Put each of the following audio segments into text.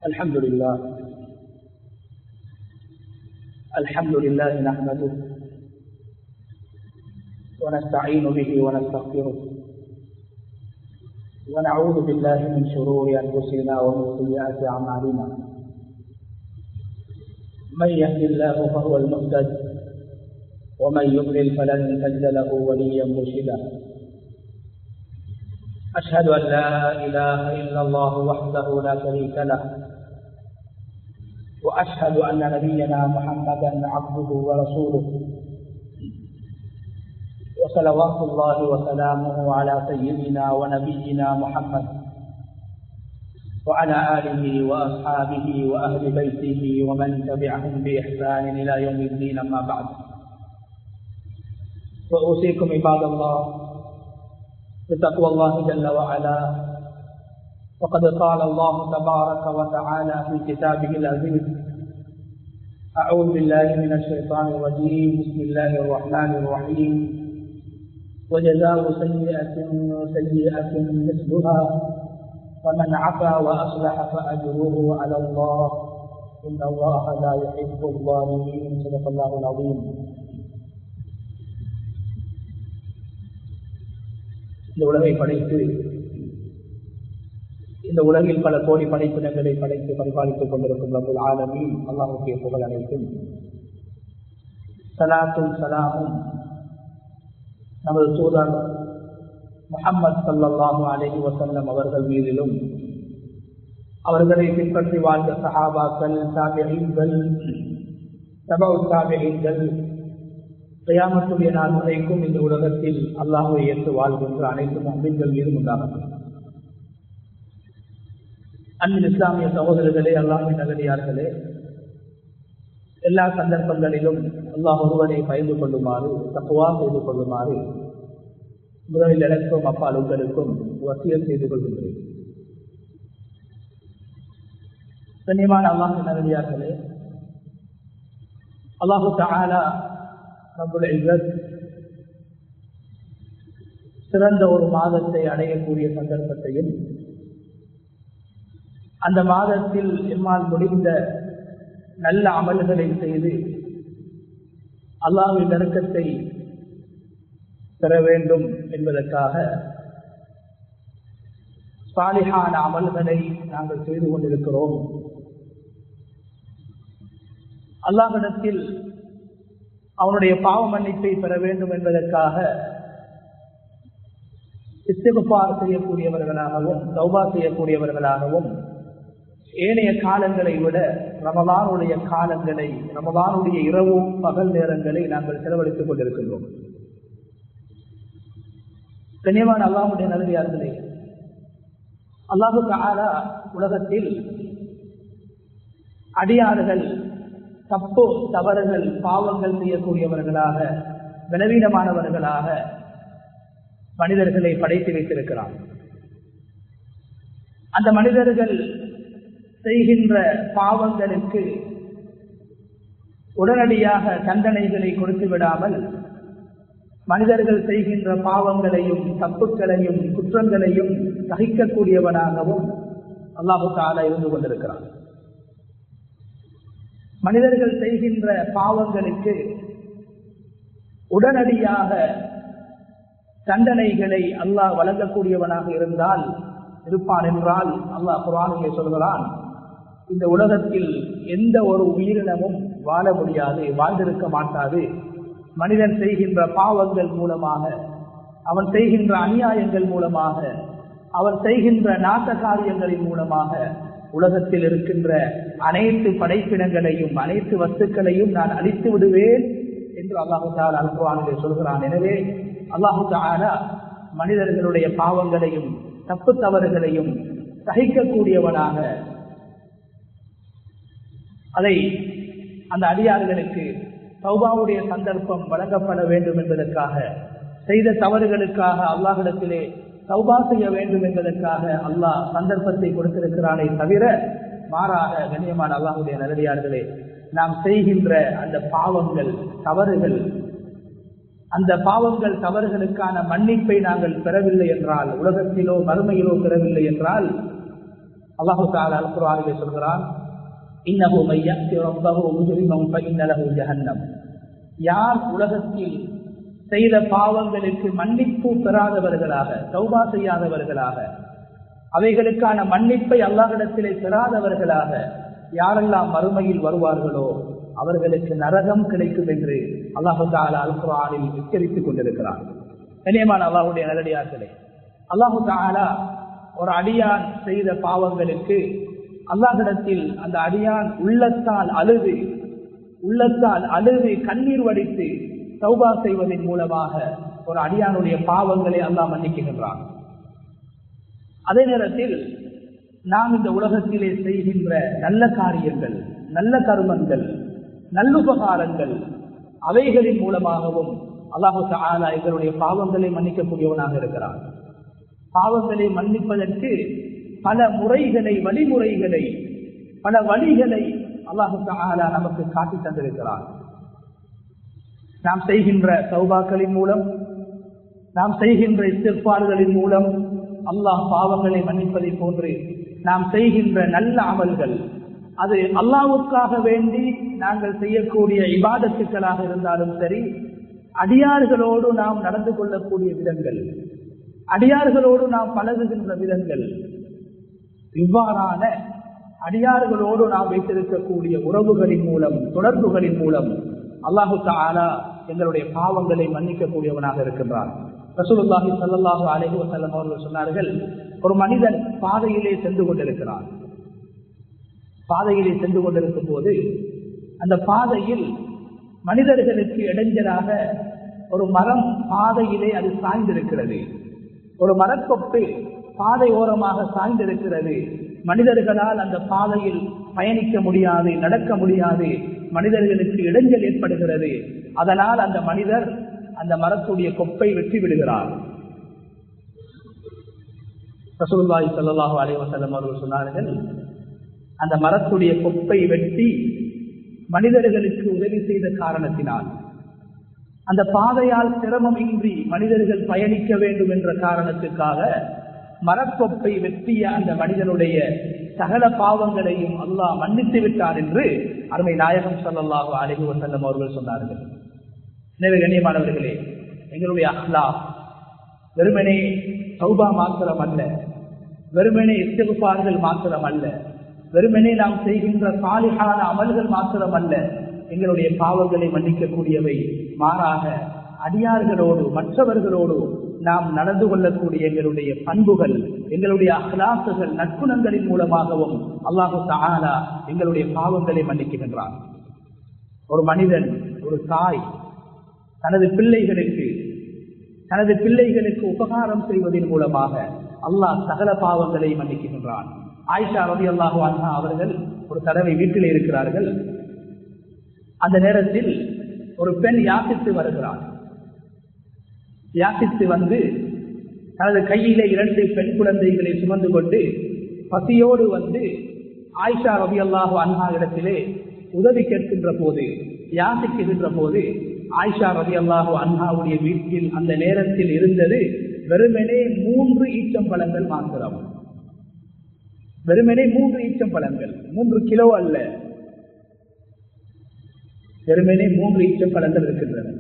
الحمد لله نحمده ونستعين به ونستغفره ونعوذ بالله من شرور أنفسنا ومن سيئات أعمالنا. من يهد الله فهو المهتد ومن يضلل فلن تجد له وليا مرشدا. أشهد أن لا إله إلا الله وحده لا شريك له، وأشهد أن نبينا محمدا عبده ورسوله، وصلوات الله وسلامه على سيدنا ونبينا محمد وعلى آله وأصحابه وأهل بيته ومن تبعهم بإحسان إلى يوم الدين. أما بعد، وأوصيكم عباد الله بتقوى الله جل وعلا. وقد قال الله تبارك وتعالى في كتابه العزيز: أعوذ بالله من الشيطان الرجيم، بسم الله الرحمن الرحيم: وجزاء سيئة سيئة مثلها ومن عفا وأصلح فأجره على الله إن الله لا يحب الظالمين. صدق الله العظيم. இந்த உலகை படைத்து இந்த உலகில் பல கோடி படைப்பினங்களை படைத்து பரிபாலித்துக் கொண்டிருக்கும் ரப்புல் ஆலமீன் அல்லாஹ்வுக்கே புகழ் அனைத்தும். ஸலாத்தும் ஸலாமும் நமது தூதர் முஹம்மது ஸல்லல்லாஹு அலைஹி வஸல்லம் அவர்கள் மீதிலும், அவர்களை பின்பற்றி வாழ்ந்த சஹாபாக்கள், தாபிஈன்கள், தபஉ தாபிஈன்கள், கியாமத்துடைய நாள் வரைக்கும் இந்த உலகத்தில் அல்லாஹ்வை ஏற்று வாழ்கின்ற அனைத்து முஃமின்கள் மீதும் உண்டாகட்டும். அன்பின் இஸ்லாமிய சகோதரர்களே, அல்லாஹ்வின் நல்லடியார்களே, எல்லா சந்தர்ப்பங்களிலும் அல்லாஹ் ஒருவனை பயந்து கொள்ளுமாறு, தக்வா செய்து கொள்ளுமாறு முதலில் எனக்கும் அப்பால் உங்களுக்கும் வசியத் செய்து கொள்கின்றேன். கண்ணியமான அல்லாஹ்வின் நல்லடியார்களே, அல்லாஹு தஆலா ரப்புல் இஸ்ஸத் சிறந்த ஒரு மாதத்தை அடையக்கூடிய சந்தர்ப்பத்தையும், அந்த மாதத்தில் எம்மால் முடிந்த நல்ல அமல்களை செய்து அல்லாஹ்வின் நெருக்கத்தை பெற வேண்டும் என்பதற்காக சாலிஹான அமல்களை நாங்கள் செய்து கொண்டிருக்கிறோம். அல்லாஹ்விடத்தில் அவனுடைய பாவ மன்னிப்பை பெற வேண்டும் என்பதற்காக இஸ்திக்ஃபார் செய்யக்கூடியவர்களாகவும் தௌபா செய்யக்கூடியவர்களாகவும் ஏனைய காலங்களை விட ரமலானுடைய காலங்களை, ரமலானுடைய இரவு பகல் நேரங்களை நாங்கள் செலவழித்துக் கொண்டிருக்கின்றோம். கண்ணியமான அல்லாஹ்வுடைய நல்லடியார்களே, அல்லாஹு தஆலா உலகத்தில் அடியார்கள் தப்பு தவறுகள் பாவங்கள் செய்யக்கூடியவர்களாக, பலவீனமானவர்களாக மனிதர்களை படைத்து வைத்திருக்கிறார். அந்த மனிதர்கள் செய்கின்ற பாவங்களுக்கு உடனடியாக தண்டனைகளை கொடுத்து விடாமல், மனிதர்கள் செய்கின்ற பாவங்களையும் தப்புக்களையும் குற்றங்களையும் சகிக்கக்கூடியவனாகவும் அல்லாஹு தஆலா இருந்து கொண்டிருக்கிறார். மனிதர்கள் செய்கின்ற பாவங்களுக்கு உடனடியாக தண்டனைகளை அல்லாஹ் வழங்கக்கூடியவனாக இருப்பான் என்றால், அல்லாஹ் குர்ஆனிலே சொல்கிறான், இந்த உலகத்தில் எந்த ஒரு உயிரினமும் வாழ முடியாது, வாழ்ந்திருக்க மாட்டாது. மனிதன் செய்கின்ற பாவங்கள் மூலமாக, அவன் செய்கின்ற அநியாயங்கள் மூலமாக, அவன் செய்கின்ற நாச காரியங்களின் மூலமாக உலகத்தில் இருக்கின்ற அனைத்து படைப்பினங்களையும் அனைத்து வஸ்துக்களையும் நான் அழித்து விடுவேன் என்று அல்லாஹு தஆலா அல் குர்ஆனிலே சொல்கிறான். எனவே அல்லாஹு தஆலா மனிதர்களுடைய பாவங்களையும் தப்பு தவறுகளையும் சகிக்கக்கூடியவனாக, அதை அந்த அடியார்களுக்கு தௌபாவுடைய சந்தர்ப்பம் வழங்கப்பட வேண்டும் என்பதற்காக, செய்த தவறுகளுக்காக அல்லாஹ்விடத்திலே தௌபா செய்ய வேண்டும் என்பதற்காக அல்லாஹ் சந்தர்ப்பத்தை கொடுத்திருக்கிறானே தவிர, மாறாக கண்ணியமான அல்லாஹ்வுடைய நல்லடியார்களே, நாம் செய்கின்ற அந்த பாவங்கள் தவறுகள், அந்த பாவங்கள் தவறுகளுக்கான மன்னிப்பை நாங்கள் பெறவில்லை என்றால், உலகத்திலோ மறுமையிலோ பெறவில்லை என்றால், அல்லாஹு தஆலா அல் குர்ஆனிலே சொல்கிறான், இன்னஹு மய்யத்தி ரப்பஹு முஜ்ரிமன் ஃபஇன்ன லஹு ஜஹன்னம். யார் உலகத்தில் செய்த பாவங்களுக்கு மன்னிப்பு பெறாதவர்களாக, தௌபா செய்யாதவர்களாக, அவைகளுக்கான மன்னிப்பை அல்லாஹ்விடத்திலே பெறாதவர்களாக யாரெல்லாம் மறுமையில் வருவார்களோ அவர்களுக்கு நரகம் கிடைக்கும் என்று அல்லாஹு தஆலா அல் குர்ஆனில் எச்சரித்துக் கொண்டிருக்கிறார். கண்ணியமான அல்லாஹ்வுடைய நல்லடியார்களே, அல்லாஹு தஆலா ஒரு அடியான் செய்த பாவங்களுக்கு அல்லாஹ்விடத்தில் அந்த அடியான் உள்ளத்தால் அழுது கண்ணீர் வடித்து தௌபா செய்வதன் மூலமாக ஒரு அடியானுடைய பாவங்களை அல்லாஹ் மன்னிக்கின்றான். அதே நேரத்தில் நாம் இந்த உலகத்திலே செய்கின்ற நல்ல காரியங்கள், நல்ல கர்மங்கள், நல்லுபகாரங்கள், அவைகளின் மூலமாகவும் அல்லாஹு தஆலா எங்களுடைய பாவங்களை மன்னிக்கக்கூடியவனாக இருக்கிறான். பாவங்களை மன்னிப்பதற்கு பல முறைகளை, வழிமுறைகளை, பல வழிகளை அல்லாஹு தஆலா நமக்கு காட்டி தந்திருக்கிறான். நாம் செய்கின்ற தௌபாக்களின் மூலம், நாம் செய்கின்ற இஸ்திக்ஃபார்களின் மூலம் அல்லாஹ் பாவங்களை மன்னிப்பதை போன்று நாம் செய்கின்ற நல்ல அமல்கள், அது அல்லாஹ்வுக்காக வேண்டி நாங்கள் செய்யக்கூடிய இபாதத்துக்களாக இருந்தாலும் சரி, அடியார்களோடு நாம் நடந்து கொள்ளக்கூடிய விதங்கள், அடியார்களோடு நாம் பழகுகின்ற விதங்கள், இவ்வாறான அடியார்களோடு நாம் வைத்திருக்கக்கூடிய உறவுகளின் மூலம், தொடர்புகளின் மூலம் அல்லாஹு தஆலா எங்களுடைய பாவங்களை மன்னிக்கக்கூடியவனாக இருக்கின்றான். ரசூலுல்லாஹி ஸல்லல்லாஹு அலைஹி வஸல்லம் அவர்கள் சொன்னார்கள், ஒரு மனிதன் பாதையிலே சென்று கொண்டிருக்கிறான். பாதையிலே சென்று கொண்டிருக்கும் போது அந்த பாதையில் மனிதர்களுக்கு இடைஞ்சலாக ஒரு மரம் பாதையிலே அது சாய்ந்திருக்கிறது. ஒரு மரக்கொப்பு பாதை ஓரமாக சாய்ந்திருக்கிறது. மனிதர்களால் அந்த பாதையில் பயணிக்க முடியாது, நடக்க முடியாது, மனிதர்களுக்கு இடைஞ்சல் ஏற்படுகிறது. அதனால் அந்த மனிதர் அந்த மரத்துடைய கொப்பை வெட்டி விடுகிறார். ரசூலுல்லாஹி ஸல்லல்லாஹு அலைஹி வஸல்லம் அவர்கள் சொன்னார்கள், அந்த மரத்துடைய கொப்பை வெட்டி மனிதர்களுக்கு உதவி செய்த காரணத்தினால், அந்த பாதையால் சிரமமின்றி மனிதர்கள் பயணிக்க வேண்டும் என்ற காரணத்துக்காக மரக்கொப்பை வெட்டிய அந்த மனிதனுடைய சகல பாவங்களையும் அல்லாஹ் மன்னித்து விட்டார் என்று அருமை நாயகம் ஸல்லல்லாஹு அலைஹி வஸல்லம் அவர்கள் சொன்னார்கள். எனவே கண்ணியமானவர்களே, எங்களுடைய அஹ்லாக் வெறுமனே தௌபா மாத்திரம் அல்ல, வெறுமனே இஸ்திக்ஃபார்கள் மாத்திரம் அல்ல, வெறுமனே நாம் செய்கின்ற சாலிஹான அமல்கள் மாத்திரம் அல்ல எங்களுடைய பாவங்களை மன்னிக்கக்கூடியவை. மாறாக அடியார்களோடு, மற்றவர்களோடு நாம் நடந்து கொள்ளக்கூடிய எங்களுடைய பண்புகள், எங்களுடைய அஹ்லாக்குகள், நற்குணங்களின் மூலமாகவும் அல்லாஹு தஆலா எங்களுடைய பாவங்களை மன்னிக்கின்றான். ஒரு மனிதன், ஒரு தாய் தனது பிள்ளைகளுக்கு உபகாரம் செய்வதன் மூலமாக அல்லாஹ் சகல பாவங்களை மன்னிக்கின்றான். ஆயிஷா ரலியல்லாஹு அன்ஹா அவர்கள் ஒரு தடவை வீட்டில் இருக்கிறார்கள். அந்த நேரத்தில் ஒரு பெண் யாசித்து வருகிறார். யாசித்து வந்து தனது கையிலே 2 பெண் குழந்தைகளை சுமந்து கொண்டு பசியோடு வந்து ஆயிஷா ரலியல்லாஹு அன்ஹா இடத்திலே உதவி கேட்கின்ற போது, யாசிக்கின்ற போது, ஆயிஷா ரலியல்லாஹு அன்ஹாவுடைய வீட்டில் அந்த நேரத்தில் இருந்தது வெறுமனே 3 ஈச்சம்பழங்கள் மாத்திரம். வெறுமனே 3 ஈச்சம்பழங்கள், 3 கிலோ அல்ல, வெறுமனே 3 ஈச்சம்பழங்கள் இருக்கின்றன.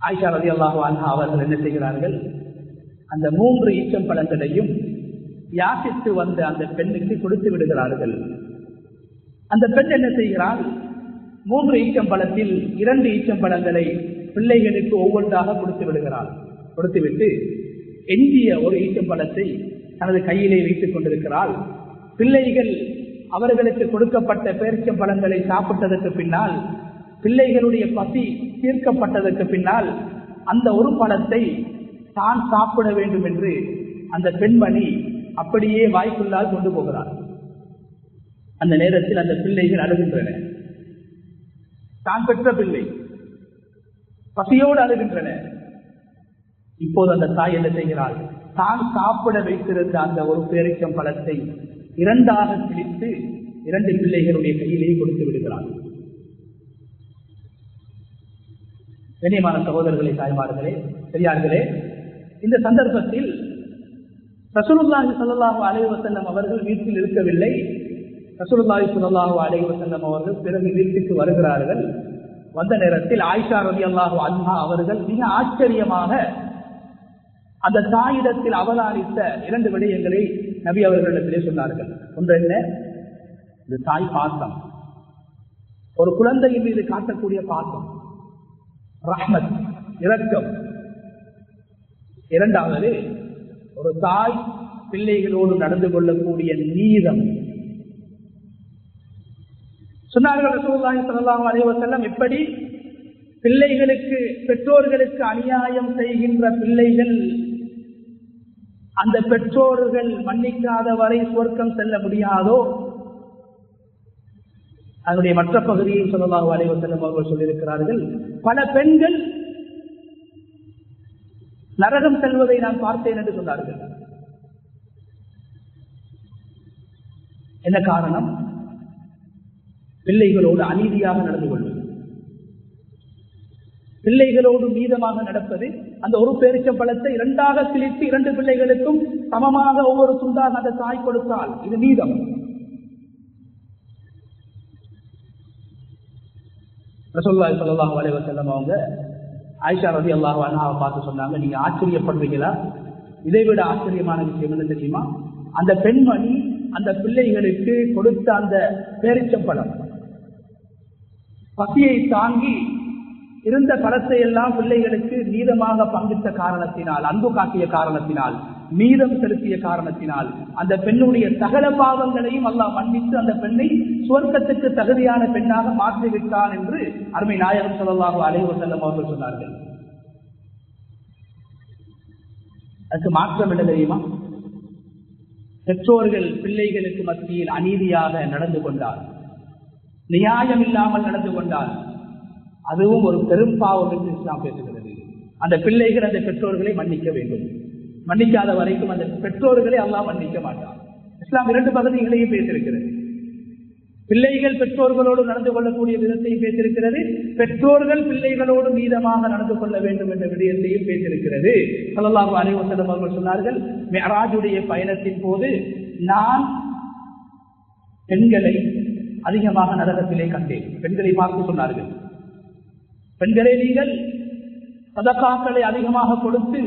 ஆயிஷா ரலியல்லாஹு அன்ஹா அவர்கள் என்ன செய்கிறார்கள், அந்த 3 ஈச்சம்பழங்களையும் யாசித்து வந்த அந்த பெண்ணுக்கு கொடுத்து விடுகிறார்கள். அந்த பெண் என்ன செய்கிறாள், 3 ஈச்சம்பழத்தில் 2 ஈச்சம்பழங்களை பிள்ளைகளுக்கு ஒவ்வொன்றாக கொடுத்து விடுகிறாள். கொடுத்துவிட்டு எஞ்சிய ஒரு ஈச்சம்பழத்தை தனது கையிலே வைத்துக் கொண்டிருக்கிறாள். பிள்ளைகள் அவர்களுக்கு கொடுக்கப்பட்ட பேரிச்சம்பழங்களை சாப்பிட்டதற்கு பின்னால், பிள்ளைகளுடைய பசி தீர்க்கப்பட்டதற்கு பின்னால் அந்த ஒரு பழத்தை தான் சாப்பிட வேண்டும் என்று அந்த பெண்மணி அப்படியே வாய்க்குள்ளால் கொண்டு போகிறார். அந்த நேரத்தில் அந்த பிள்ளைகள் அழுகின்றன. தான் பெற்ற பிள்ளை பசியோடு அழுகின்றன. இப்போது அந்த தாய் என்ன செய்கிறாள், தான் சாப்பிட வைத்திருந்த அந்த ஒரு பேரிச்சம்பழத்தை 2ஆக பிரித்து 2 பிள்ளைகளுடைய கையிலேயே கொடுத்து விடுகிறாள். கண்ணியமான சகோதரர்களே, தாய்மார்களே, பெரியார்களே, இந்த சந்தர்ப்பத்தில் ரசூலுல்லாஹி ஸல்லல்லாஹு அலைஹி வஸல்லம் அவர்கள் வீட்டில் இருக்கவில்லை. ரசூலுல்லாஹி ஸல்லல்லாஹு அலைஹி வஸல்லம் அவர்கள் பிறகு வீட்டுக்கு வருகிறார்கள். வந்த நேரத்தில் ஆயிஷா ரலியல்லாஹு அன்ஹா அவர்கள் மிக ஆச்சரியமாக அந்த தாயிடத்தில் அவதானித்த 2 விடயங்களை நபி அவர்களிடத்திலே சொன்னார்கள். ஒன்று என்ன? இந்த தாய் பாசம், ஒரு குழந்தையின் மீது காட்டக்கூடிய பாசம், ரஹ்மத், இரக்கம். இரண்டாவது, ஒரு தாய் பிள்ளைகளோடு நடந்து கொள்ளக்கூடிய நீதம். சொன்னார்கள் ரசூலுல்லாஹி ஸல்லல்லாஹு அலைஹி வஸல்லம், எப்படி பிள்ளைகளுக்கு, பெற்றோர்களுக்கு அநியாயம் செய்கின்ற பிள்ளைகள் அந்த பெற்றோர்கள் மன்னிக்காத வரை சுவர்க்கம் செல்ல முடியாதோ, அதனுடைய மற்ற பகுதியை ஸல்லல்லாஹு அலைஹி வஸல்லம் அவர்கள் சொல்லியிருக்கிறார்கள், பல பெண்கள் நரகம் செல்வதை நான் பார்த்தேன் என்று சொன்னார்கள். என்ன காரணம்? பிள்ளைகளோடு அநீதியாக நடந்து கொள்வது, பிள்ளைகளோடு மீதமாக நடப்பது. அந்த ஒரு பேரிச்சம்பழத்தை 2ஆக கிழித்து 2 பிள்ளைகளுக்கும் சமமாக ஒவ்வொரு துண்டாக அந்த தாய் கொடுத்தால் இது மீதம். ரசூலுல்லாஹி ஸல்லல்லாஹு அலைஹி வஸல்லம் அவங்க ஆயிஷா ரலியல்லாஹு அன்ஹாவை பார்த்து சொன்னாங்க, நீங்க ஆச்சரியப்படுவீங்களா? இதைவிட ஆச்சரியமான விஷயம் என்ன தெரியுமா? அந்த பெண்மணி அந்த பிள்ளைகளுக்கு கொடுத்த அந்த பேரிச்சம்பழம் பசியை தாங்கி இருந்த பழத்தை எல்லாம் பிள்ளைகளுக்கு மீதமாக பங்கிட்ட காரணத்தினால், அன்பு காட்டிய காரணத்தினால், மீதம் செலுத்திய காரணத்தினால் அந்த பெண்ணுடைய சகல பாவங்களையும் அல்லாஹ் மன்னித்து அந்த பெண்ணை சுவர்க்கத்துக்கு தகுதியான பெண்ணாக மாற்றிவிட்டான் என்று அருமை நாயகம் ஸல்லல்லாஹு அலைஹி வஸல்லம் அவர்கள் சொன்னார்கள். அதுக்கு மாற்றம் என்ன தெரியுமா? பெற்றோர்கள் பிள்ளைகளுக்கு மத்தியில் அநீதியாக நடந்து கொண்டால், நியாயம் இல்லாமல் நடந்து கொண்டால், அதுவும் ஒரு பெரும் பாவம் என்று இஸ்லாம் பேசுகிறது. அந்த பிள்ளைகள் அந்த பெற்றோர்களை மன்னிக்க வேண்டும். மன்னிக்காத வரைக்கும் அந்த பெற்றோர்களை அல்லாஹ் மன்னிக்க மாட்டார். இஸ்லாம் 2 பகுதிகளையும் பேசியிருக்கிறது. பிள்ளைகள் பெற்றோர்களோடு நடந்து கொள்ளக்கூடிய விதத்தையும் பேசியிருக்கிறது, பெற்றோர்கள் பிள்ளைகளோடு மீதமாக நடந்து கொள்ள வேண்டும் என்ற விடயத்தையும் பேசியிருக்கிறது. ஸல்லல்லாஹு அலைஹி வஸல்லம் அவர்கள் சொன்னார்கள், மிஅராஜுடைய பயணத்தின் போது நான் பெண்களை அதிகமாக நரகத்திலே கண்டேன். பெண்களை பார்த்து சொன்னார்கள், பெண்களே, நீங்கள் சதகாக்களை அதிகமாக கொடுத்து,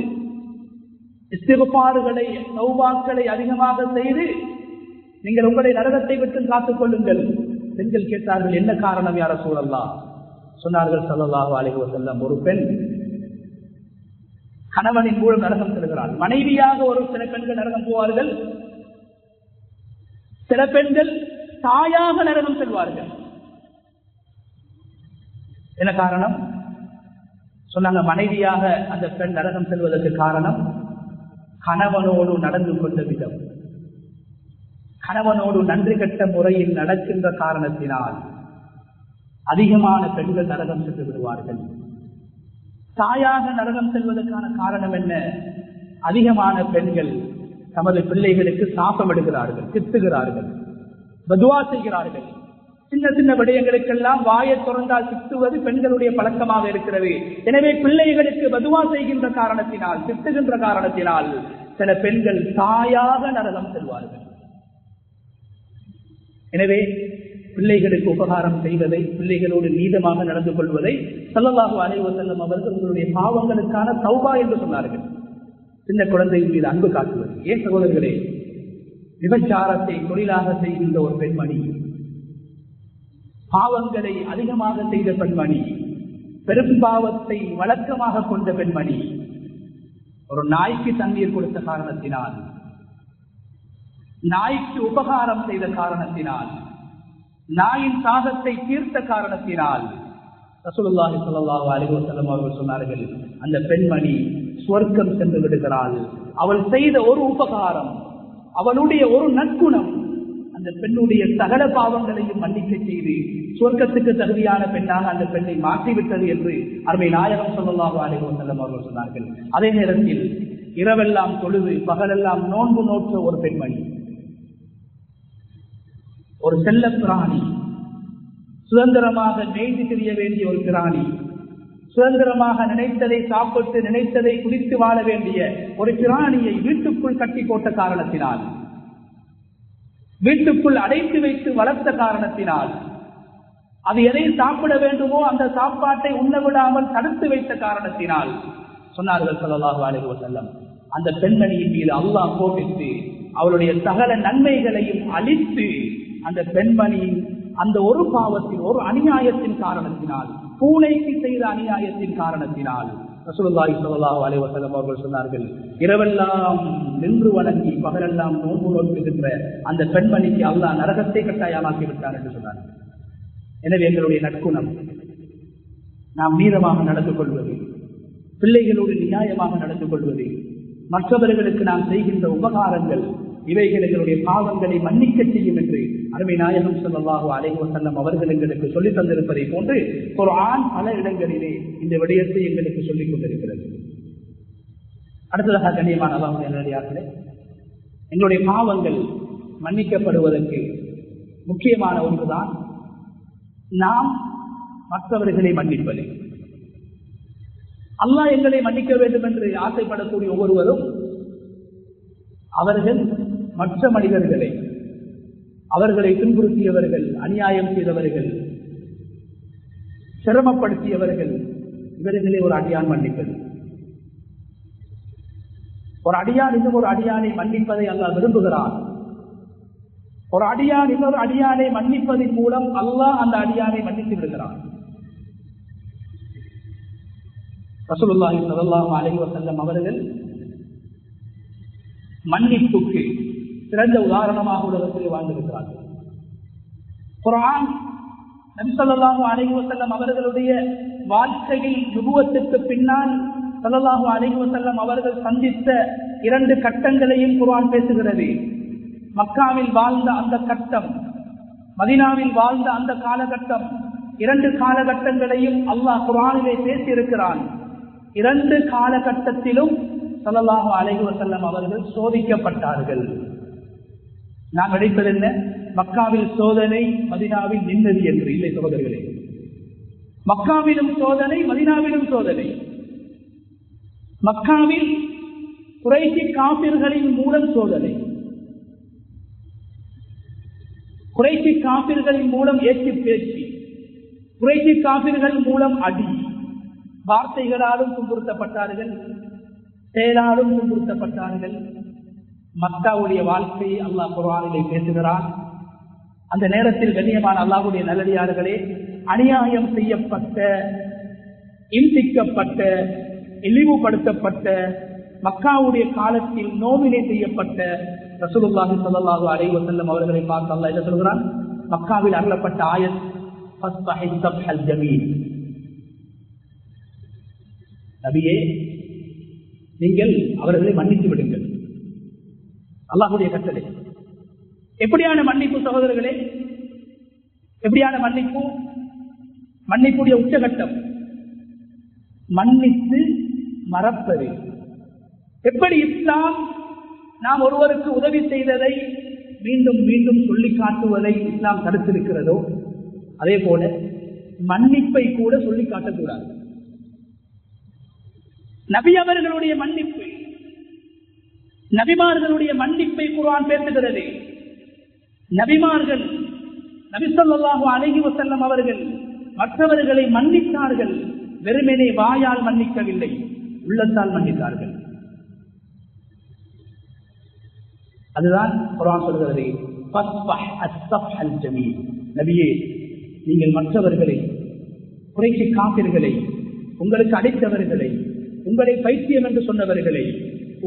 இஸ்திக்ஃபார்களை, தௌபாக்களை அதிகமாக செய்து நீங்கள் உங்களை நரகத்தை விட்டு காத்துக் கொள்ளுங்கள். பெண்கள் கேட்டார்கள், என்ன காரணம் யா ரசூலல்லாஹ்? சொன்னார்கள் ஸல்லல்லாஹு அலைஹி வஸல்லம், ஒரு பெண் கணவனின் மூலம் நரகம் செல்கிறாள். மனைவியாக ஒரு சில பெண்கள் நரகம் போவார்கள், சில பெண்கள் தாயாக நரகம் செல்வார்கள். என்ன காரணம்? சொன்னாங்க, மனைவியாக அந்த பெண் நரகம் செல்வதற்கு காரணம் கணவனோடு நடந்து கொண்ட விதம், கணவனோடு நன்றி கட்ட முறையில் நடக்கின்ற காரணத்தினால் அதிகமான பெண்கள் நரகம் சென்று விடுவார்கள். தாயாக நரகம் செல்வதற்கான காரணம் என்ன? அதிகமான பெண்கள் தமது பிள்ளைகளுக்கு சாபமிடுகிறார்கள், திட்டுகிறார்கள், பதுவா செய்கிறார்கள். சின்ன சின்ன விடயங்களுக்கெல்லாம் வாயை திறந்தால் திட்டுவது பெண்களுடைய பழக்கமாக இருக்கிறது. எனவே பிள்ளைகளுக்கு பதுவா செய்கின்ற காரணத்தினால், திட்டுகின்ற காரணத்தினால் சில பெண்கள் தாயாக நரகம் செல்வார்கள். எனவே பிள்ளைகளுக்கு உபகாரம் செய்வதை, பிள்ளைகளோடு நீதமாக நடந்து கொள்வதை ஸல்லல்லாஹு அலைஹி வஸல்லம் அவர்கள் உங்களுடைய பாவங்களுக்கான தௌபா என்று சொன்னார்கள். சின்ன குழந்தையின் மீது அன்பு காட்டுவது. ஏன் சகோதரர்களே, விபச்சாரத்தை தொழிலாக செய்கின்ற ஒரு பெண்மணி, பாவங்களை அதிகமாக செய்த பெண்மணி, பெரும் பாவத்தை வழக்கமாக கொண்ட பெண்மணி, ஒரு நாய்க்கு தண்ணீர் கொடுத்த காரணத்தினால், நாய்க்கு உபகாரம் செய்த காரணத்தினால், நாயின் சாகத்தை தீர்த்த காரணத்தினால் ரசூலுல்லாஹி ஸல்லல்லாஹு அலைஹி வஸல்லம் அவர்கள் சொன்னார்கள், அந்த பெண்மணி சுவர்க்கம் சென்று விடுகிறாள். அவள் செய்த ஒரு உபகாரம், அவளுடைய ஒரு நற்குணம் அந்த பெண்ணுடைய சகல பாவங்களையும் மன்னிக்க செய்து சுவர்க்கத்துக்கு தகுதியான பெண்ணாக அந்த பெண்ணை மாற்றிவிட்டது என்று அருமை நாயகம் ஸல்லல்லாஹு அலைஹி வஸல்லம் அவர்கள் சொன்னார்கள். அதே நேரத்தில் இரவெல்லாம் தொழுது பகலெல்லாம் நோன்பு நோற்ற ஒரு பெண்மணி, ஒரு செல்ல பிராணி, சுதந்திரமாக மேய்ந்து திரிய வேண்டிய ஒரு பிராணி, சுதந்திரமாக நினைத்ததை சாப்பிட்டு நினைத்ததை குடித்து வாழ வேண்டிய ஒரு பிராணியை வீட்டுக்குள் கட்டி போட்ட காரணத்தினால், வீட்டுக்குள் அடைத்து வைத்து வளர்த்த காரணத்தினால், அது எதை சாப்பிட வேண்டுமோ அந்த சாப்பாட்டை உண்ண விடாமல் தடுத்து வைத்த காரணத்தினால் சொன்னார்கள் ஸல்லல்லாஹு அலைஹி வஸல்லம், அந்த பெண்மணியின் மீது அல்லாஹ் கோபித்து அவளுடைய சகல நன்மைகளையும் அழித்து அந்த பெண்மணியின் அந்த ஒரு பாவத்தின் ஒரு அநியாயத்தின் காரணத்தினால், பூனைக்கு செய்த அநியாயத்தின் காரணத்தினால் ரசூலுல்லாஹி ஸல்லல்லாஹு அலைஹி வஸல்லம் அவர்கள் சொன்னார்கள், இரவெல்லாம் நின்று வணங்கி பகலெல்லாம் நோன்பு நோக்குகின்ற அந்த பெண்மணிக்கு அல்லாஹ் நரகத்தை கட்டாயமாக்கி விட்டார் என்று சொன்னார்கள். எனவே எங்களுடைய நற்குணம், நாம் நீதமாக நடந்து கொள்வது, பிள்ளைகளோடு நியாயமாக நடந்து கொள்வது, மற்றவர்களுக்கு நாம் செய்கின்ற உபகாரங்கள், இவைகள் எங்களுடைய பாவங்களை மன்னிக்க செய்யும் என்று அருமை நாயகம் ஸல்லல்லாஹு அலைஹி வஸல்லம் அவர்கள் எங்களுக்கு சொல்லித் தந்திருப்பதை போன்று குர்ஆன் பல இடங்களிலே இந்த விடயத்தை எங்களுக்கு சொல்லிக் கொண்டிருக்கிறது. அடுத்ததாக கண்ணியமான அல்லாஹ்வுடைய நல்லடியார்களே, எங்களுடைய பாவங்கள் மன்னிக்கப்படுவதற்கு முக்கியமான ஒன்றுதான் நாம் மற்றவர்களை மன்னிப்பது. அல்லாஹ் எங்களை மன்னிக்க வேண்டும் என்று ஆசைப்படக்கூடிய ஒவ்வொருவரும் அவர்கள் மற்ற மனிதர்களை, அவர்களை துன்புறுத்தியவர்கள், அநியாயம் செய்தவர்கள், சிரமப்படுத்தியவர்கள், இவர்களை ஒரு அடியான் மன்னிப்பது. ஒரு அடியான் இன்னும் ஒரு அடியானை மன்னிப்பதை அல்லாஹ் விரும்புகிறான். ஒரு அடியான் இன்னொரு அடியானை மன்னிப்பதன் மூலம் அல்லாஹ் அந்த அடியானை மன்னித்து விடுகிறான். ரசூலுல்லாஹி ஸல்லல்லாஹு அலைஹி வஸல்லம் அவர்கள் மன்னிப்புக்கு சிறந்த உதாரணமாக உலகத்தில் வாழ்ந்திருக்கிறார்கள். குர்ஆன் நபி ஸல்லல்லாஹு அலைஹி வஸல்லம் அவர்களுடைய வாழ்க்கையில் நுபுவத்துக்கு பின்னால் ஸல்லல்லாஹு அலைஹி வஸல்லம் அவர்கள் சந்தித்த 2 கட்டங்களையும் குர்ஆன் பேசுகிறது. மக்காவில் வாழ்ந்த அந்த கட்டம், மதீனாவில் வாழ்ந்த அந்த காலகட்டம், 2 காலகட்டங்களையும் அல்லாஹ் குர்ஆனிலே பேசியிருக்கிறான். 2 காலகட்டத்திலும் ஸல்லல்லாஹு அலைஹி வஸல்லம் அவர்கள் சோதிக்கப்பட்டார்கள். நாம் நினைப்பது என்ன? மக்காவில் சோதனை, மதீனாவில் நிம்மதி என்று. இல்லை சகோதரர்களே, மக்காவிலும் சோதனை, மதீனாவிலும் சோதனை. மக்காவில் குறைஷி காபிர்களின் மூலம் சோதனை, குறைஷி காபிர்களின் மூலம் ஏற்றி பேச்சு, குறைஷி காபிர்கள் மூலம் அடி, வார்த்தைகளாலும் துன்புறுத்தப்பட்டார்கள், செயலாலும் துன்புறுத்தப்பட்டார்கள். மக்காவுடைய வாழ்க்கையை அல்லாஹ் குர்ஆனிலே பேசுகிறான். அந்த நேரத்தில் கண்ணியமான அல்லாஹ்வுடைய நல்லடியார்களே, அநியாயம் செய்யப்பட்ட, இம்சிக்கப்பட்ட, இழிவுபடுத்தப்பட்ட, மக்காவுடைய காலத்தில் நோவினை செய்யப்பட்ட ரசூலுல்லாஹி ஸல்லல்லாஹு அலைஹி வஸல்லம் அவர்களை பார்த்து அல்லாஹ் என்ன சொல்கிறான்? மக்காவில் அருளப்பட்ட ஆயத் ஃபஸ்பஹி ஸப்ஹல் ஜமீல், நபியே நீங்கள் அவர்களை மன்னித்து விடுங்கள். அல்லாஹ்வுடைய கட்டளை. எப்படியான மன்னிப்பு சகோதரர்களே? எப்படியான மன்னிப்பு? மன்னிப்புடைய உச்சகட்டம் மன்னித்து மறப்பது. எப்படி இஸ்லாம் நாம் ஒருவருக்கு உதவி செய்ததை மீண்டும் மீண்டும் சொல்லி காட்டுவதை இஸ்லாம் தடுத்திருக்கிறதோ, அதே போல மன்னிப்பை கூட சொல்லி காட்டக்கூடாது. நபி அவர்களுடைய மன்னிப்பு, நபிமார்களுடைய மன்னிப்பை குர்ஆன் பேசுகிறது. நபிமார்கள், நபி ஸல்லல்லாஹு அலைஹி வஸல்லம் அவர்கள் மற்றவர்களை மன்னித்தார்கள். வெறுமனே வாயால் மன்னிக்கவில்லை, உள்ளத்தால் மன்னித்தார்கள். அதுதான் குர்ஆன் சொல்கிறது, ஃபஸ்பஹ் அஸ்ஸஃப்ஹல் ஜமீல். நபியே நீங்கள் மற்றவர்களை, குறைஷி காபிர்களை, உங்களுக்கு அடித்தவர்களை, உங்களை பைத்தியம் என்று சொன்னவர்களை,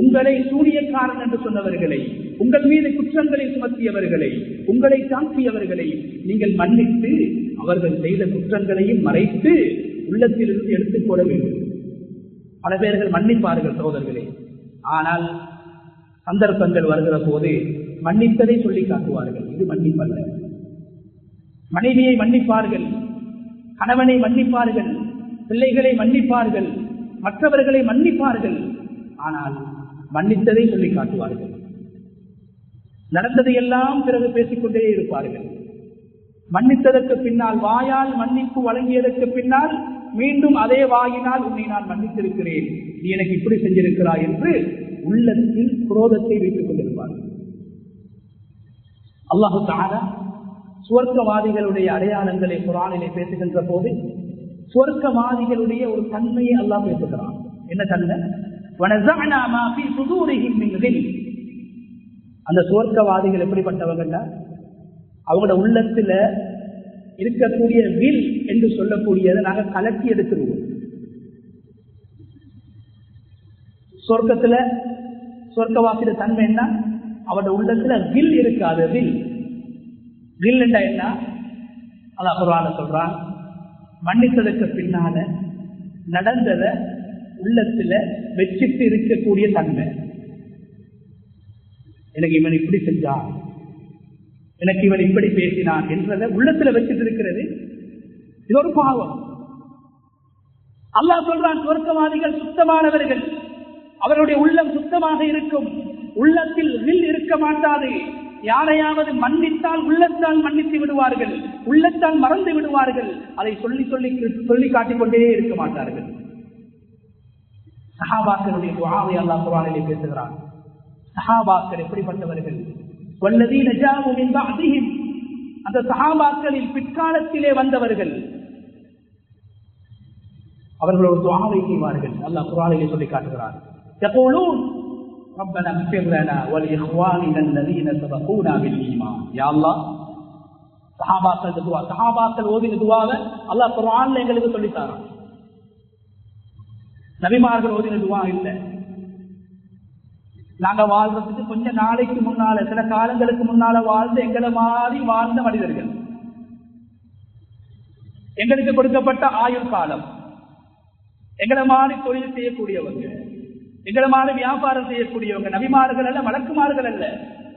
உங்களை சூரியக்காரன் என்று சொன்னவர்களை, உங்கள் மீது குற்றங்களை சுமத்தியவர்களை, உங்களை தாக்கியவர்களை நீங்கள் மன்னித்து அவர்கள் செய்த குற்றங்களையும் மறைத்து உள்ளத்திலிருந்து எடுத்துக் கொள்ள வேண்டும். பல பேர்கள் மன்னிப்பார்கள் சகோதரர்களே, ஆனால் சந்தர்ப்பங்கள் வருகிற போது மன்னித்ததை சொல்லி காட்டுவார்கள். இது மன்னிப்பல்ல. மனைவியை மன்னிப்பார்கள், கணவனை மன்னிப்பார்கள், பிள்ளைகளை மன்னிப்பார்கள், மற்றவர்களை மன்னிப்பார்கள், ஆனால் மன்னித்ததை சொல்லி காட்டுவார்கள். நடந்ததையெல்லாம் பிறகு பேசிக்கொண்டே இருப்பார்கள். மன்னித்ததற்கு பின்னால், வாயால் மன்னிப்பு வழங்கியதற்கு பின்னால் மீண்டும் அதே வாயினால் உன்னை நான் மன்னித்திருக்கிறேன், நீ எனக்கு இப்படி செஞ்சிருக்கிறாய் என்று உள்ளத்தில் குரோதத்தை வைத்துக் கொண்டிருப்பார். அல்லாஹு தஆலா சுவர்க்கவாதிகளுடைய அடையாளங்களை குர்ஆனிலே பேசுகின்ற போது சுவர்க்கவாதிகளுடைய ஒரு தன்மையை அல்லாஹ் பேசுகிறான். என்ன தன்மை? வனஸஅனா மா ஃபீ சுதூரிஹிம் மின் கில். அந்த சுவர்க்கவாதிகள் எப்படிப்பட்டவங்க? அவங்களோட உள்ளத்துல இருக்கக்கூடிய வில் என்று சொல்லக்கூடியதை நாங்கள் கலட்டி எடுத்துருவோம். சொர்க்கத்துல சொர்க்கவாசிய தன்மை என்ன? அவரோட உள்ளத்துல வில் இருக்காது. வில் என்றா என்ன? அல்லாஹ் குர்ஆன்ல சொல்றான், மன்னித்ததுக்கு பின்னால நடந்தத உள்ளத்துல வச்சிட்டு இருக்கக்கூடிய தன்மை. எனக்கு இவன் இப்படி செஞ்சான், எனக்கு இவன் இப்படி பேசினான் என்றதை உள்ளத்துல வச்சிட்டு இருக்கிறது, இது ஒரு பாவம். அல்லாஹ் சொல்றான், சொர்க்கவாதிகள் சுத்தமானவர்கள், அவருடைய உள்ளம் சுத்தமாக இருக்கும், உள்ளத்தில் வில் இருக்க மாட்டாது. யாரையாவது மன்னித்தால் உள்ளத்தால் மன்னித்து விடுவார்கள், உள்ளத்தால் மறந்து விடுவார்கள். அதை சொல்லி சொல்லி சொல்லி காட்டிக்கொண்டே இருக்க மாட்டார்கள். சஹாபாக்களுடைய துஆவை அல்லாஹ் குர்ஆனிலே பேசுகிறான். சஹாபாக்கள் எப்படிப்பட்டவர்கள்? வல்லதீன ஜாஉ மின் பஅதிஹிம், அந்த சஹாபாக்களில் பிற்காலத்திலே வந்தவர்கள், அவர்கள் ஒரு துஆவை செய்வார்கள். அல்லாஹ் குர்ஆனிலே சொல்லி காட்டுகிறார். யகூலூன் ரப்பனா இக்ஃபிர் லனா வலிஇக்வானினா அல்லதீன சபகூனா பில் ஈமான். யா அல்லாஹ், சஹாபாக்கள் துஆ, சஹாபாக்கள் ஓதின துஆவை அல்லாஹ் குர்ஆன்ல எங்களுக்கு சொல்லி தரான். நபிமார்கள் ஓதின துஆ இல்ல. நாங்க வாழ்றதுக்கு கொஞ்ச நாளைக்கு முன்னால, சில காலங்களுக்கு முன்னால வாழ்ந்த எங்களை மாதிரி வாழ்ந்த மனிதர்கள், எங்களுக்கு கொடுக்கப்பட்ட ஆயுள் காலம், எங்களை மாதிரி தொழில் செய்யக்கூடியவங்க, எங்களை மாதிரி வியாபாரம் செய்யக்கூடியவங்க, நபிமார்கள் அல்ல, மலக்குமார்கள் அல்ல.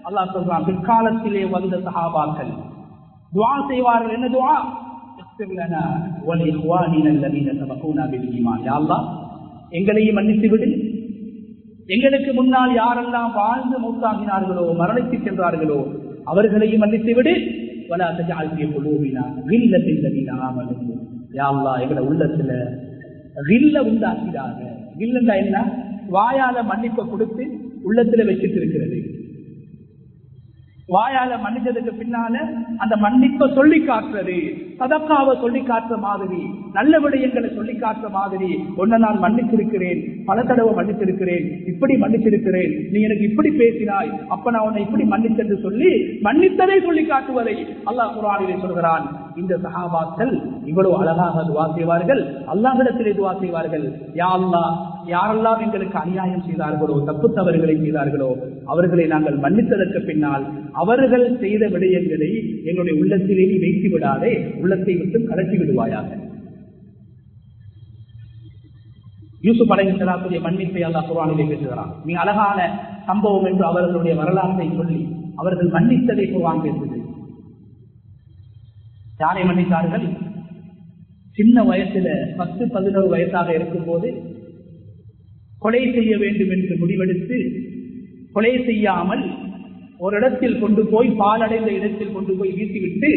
அல்லாஹ் சொல்றான், பிற்காலத்திலே வந்த சஹாபாக்கள் துஆ செய்வார்கள். என்ன துஆ? இக்ஃபிர் லனா வலிஇக்வானினா அல்லதீன சபகூனா பில் ஈமான். யா அல்லாஹ், எங்களையும் மன்னித்து விடு, எங்களுக்கு முன்னால் யாரெல்லாம் வாழ்ந்து மூத்தாகினார்களோ, மரணித்து சென்றார்களோ அவர்களையும் மன்னித்து விடு. வலா தஜஅல் ஃபீ குலூபினா கில்லல் லில்லதீன ஆமனூ. யா அல்லாஹ், எங்களை உள்ளத்துல கில்ல உண்டாக்கிடாத. கில்லா என்ன? வாயால மன்னிப்பை கொடுத்து உள்ளத்துல வச்சிட்டு இருக்கிறது. வாயால மன்னிச்சதுக்கு பின்னால அந்த மன்னிப்பை சொல்லி காட்டுறது, சதக்காவை சொல்லி காட்டுற மாதிரி, நல்ல விடயங்களை சொல்லி காட்டுற மாதிரி, ஒன்ன நான் மன்னிச்சிருக்கிறேன், பல தடவை மன்னிச்சிருக்கிறேன், இப்படி மன்னிச்சிருக்கிறேன், நீ எனக்கு இப்படி பேசினாய், அப்ப நான் உன்னை இப்படி மன்னிச்சென்று சொல்லி மன்னித்ததை சொல்லி காட்டுவதை அல்லாஹ் குர்ஆனிலே சொல்கிறான். இந்த சஹாபாக்கள் இவ்வளவு அழகாக துஆ செய்வார்கள், அல்லாஹ்விடத்திலே துஆ செய்வார்கள். யா அல்லாஹ், யாரெல்லாம் எங்களுக்கு அநியாயம் செய்தார்களோ, தப்பு தவறுகளை செய்தார்களோ அவர்களை நாங்கள் மன்னித்ததற்கு பின்னால் அவர்கள் செய்த விடயங்களை எங்களுடைய உள்ளத்திலே நீ வைத்து விடாதே, உள்ளத்தை விட்டு கலட்டி விடுவாயாக. யூசுப் அலைஹிஸ்ஸலாத்துடைய மன்னிப்பை அல்லாஹ் குர்ஆனிலே பேசுகிறான். மிக அழகான சம்பவம் என்று அவர்களுடைய வரலாற்றை சொல்லி அவர்கள் மன்னித்ததை குர்ஆன் பேசுகிறது. யாரை மன்னித்தார்கள்? சின்ன வயசுல 10-11 வயசாக இருக்கும் போது கொலை செய்ய வேண்டும் என்று முடிவெடுத்து கொலை செய்யாமல் ஒரு இடத்தில் கொண்டு போய், பாலடைந்த இடத்தில் கொண்டு போய் வீசிவிட்டு,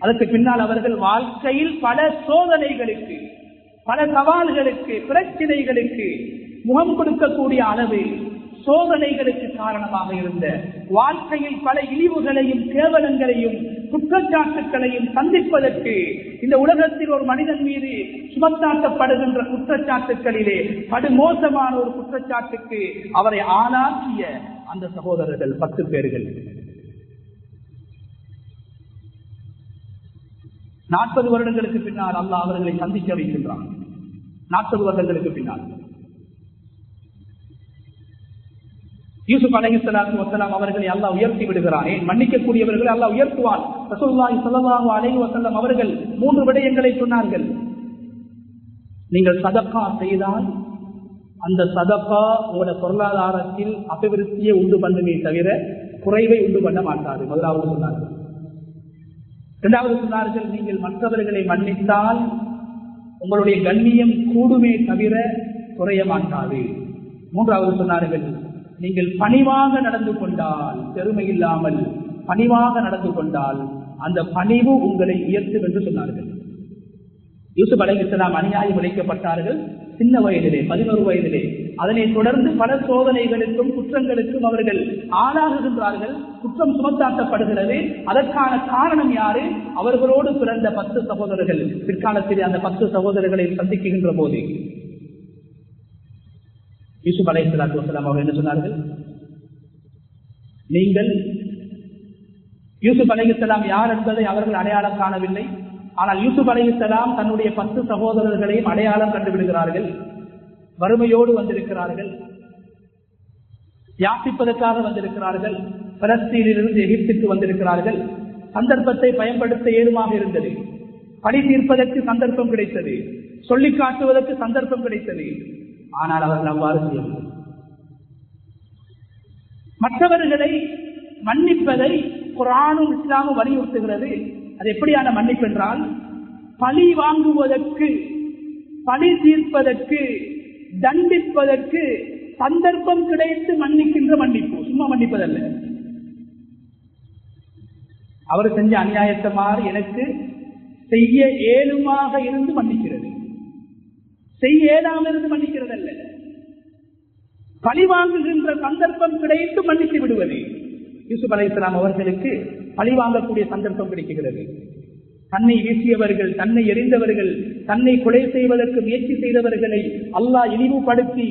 அதற்கு பின்னால் அவர்கள் வாழ்க்கையில் பல சோதனைகளுக்கு, பல சவால்களுக்கு, பிரச்சனைகளுக்கு முகம் கொடுக்கக்கூடிய அளவு சோதனைகளுக்கு காரணமாக இருந்த, வாழ்க்கையில் பல இழிவுகளையும் கேவலங்களையும் குற்றச்சாட்டுகளையும் சந்திப்பதற்கு இந்த உலகத்தில் ஒரு மனிதன் மீது சுமத்தாட்டப்படுகின்ற குற்றச்சாட்டுகளிலே படுமோசமான ஒரு குற்றச்சாட்டுக்கு அவரை ஆளாக்கிய அந்த சகோதரர்கள் 10 பேர்கள். 40 வருடங்களுக்கு பின்னால் அல்லாஹ் அவர்களை சந்திக்க வைக்கின்றான். 40 வருடங்களுக்கு பின்னால் யூசுப் அலைஹிஸ்ஸலாத்து வஸலாம் அவர்களை அல்லாஹ் உயர்த்தி விடுகிறான். மன்னிக்கக்கூடியவர்களை அல்லாஹ் உயர்த்துவான். ரசூலுல்லாஹி ஸல்லல்லாஹு அலைஹி வஸல்லம் அவர்கள் 3 விடயங்களை சொன்னார்கள். நீங்கள் சதக்கா செய்தால் அந்த சதக்கா உங்களோட பொருளாதாரத்தில் அபிவிருத்தியை உண்டு பண்ணுமே தவிர குறைவை உண்டு பண்ண மாட்டாது. முதலாவது சொன்னார்கள். இரண்டாவது சொன்னார்கள், நீங்கள் மற்றவர்களை மன்னித்தால் உங்களுடைய கண்ணியம் கூடுமே தவிர குறைய மாட்டாது. மூன்றாவது சொன்னார்கள், நீங்கள் பணிவாக நடந்து கொண்டால், பெருமை இல்லாமல் பணிவாக நடந்து கொண்டால் அந்த பணிவு உங்களை உயர்த்தும் என்று சொன்னார்கள். யூசுப் அலைஹிஸ்ஸலாம் அநியாயம் இழைக்கப்பட்டார்கள் சின்ன வயதிலே, 11 வயதிலே. அதனை தொடர்ந்து பல சோதனைகளுக்கும் குற்றங்களுக்கும் அவர்கள் ஆளாகுகின்றார்கள். குற்றம் சுமத்தாட்டப்படுகிறது. அதற்கான காரணம் யாரு? அவர்களோடு பிறந்த 10 சகோதரர்கள். பிற்காலத்தில் அந்த 10 சகோதரர்களை சந்திக்கின்ற போது யூசுப் அலைஹிஸ்ஸலாத்து வஸ்ஸலாம் அவர்கள் என்ன சொன்னார்கள்? நீங்கள் யூசுப் அலைஹிஸ்ஸலாம் யார் என்பதை அவர்கள் அடையாளம் காணவில்லை. ஆனால் யூசுப் அலைஹிஸ்ஸலாம் தன்னுடைய 10 சகோதரர்களையும் அடையாளம் கண்டுவிடுகிறார்கள். வறுமையோடு வந்திருக்கிறார்கள், யாசிப்பதற்காக வந்திருக்கிறார்கள், பலஸ்தீனிலிருந்து எகிப்துக்கு வந்திருக்கிறார்கள். சந்தர்ப்பத்தை பயன்படுத்த ஏதுமாக இருந்தது. பழி தீர்ப்பதற்கு சந்தர்ப்பம் கிடைத்தது, சொல்லிக் காட்டுவதற்கு சந்தர்ப்பம் கிடைத்தது. ஆனால் அவர்கள் அவ்வாறு செய்யவில்லை. மற்றவர்களை மன்னிப்பதை குர்ஆனும் இஸ்லாமும் வலியுறுத்துகிறது. அது எப்படியான மன்னிப்பு என்றால், பழி வாங்குவதற்கு, பழி தீர்ப்பதற்கு, தண்டிப்பதற்கு சந்தர்ப்பம் கிடைத்து மன்னிக்கின்ற மன்னிப்பு, சும்மா மன்னிப்பதல்ல. அவர் செஞ்ச அநியாயத்தை மாறி எனக்கு செய்ய ஏழுமாக இருந்து மன்னிக்கிறது, செய்ய ஏழாமல் இருந்து மன்னிக்கிறது அல்ல. பழி வாங்குகின்ற சந்தர்ப்பம் கிடைத்து மன்னித்து விடுவது. யூசுப் அலைஹிஸ்ஸலாம் அவர்களுக்கு பழி வாங்கக்கூடிய சந்தர்ப்பம் கிடைக்கிறது. தன்னை வீசியவர்கள், தன்னை எறிந்தவர்கள், தன்னை கொலை செய்வதற்கு முயற்சி செய்தவர்களை அல்லாஹ் இழிவுபடுத்தி,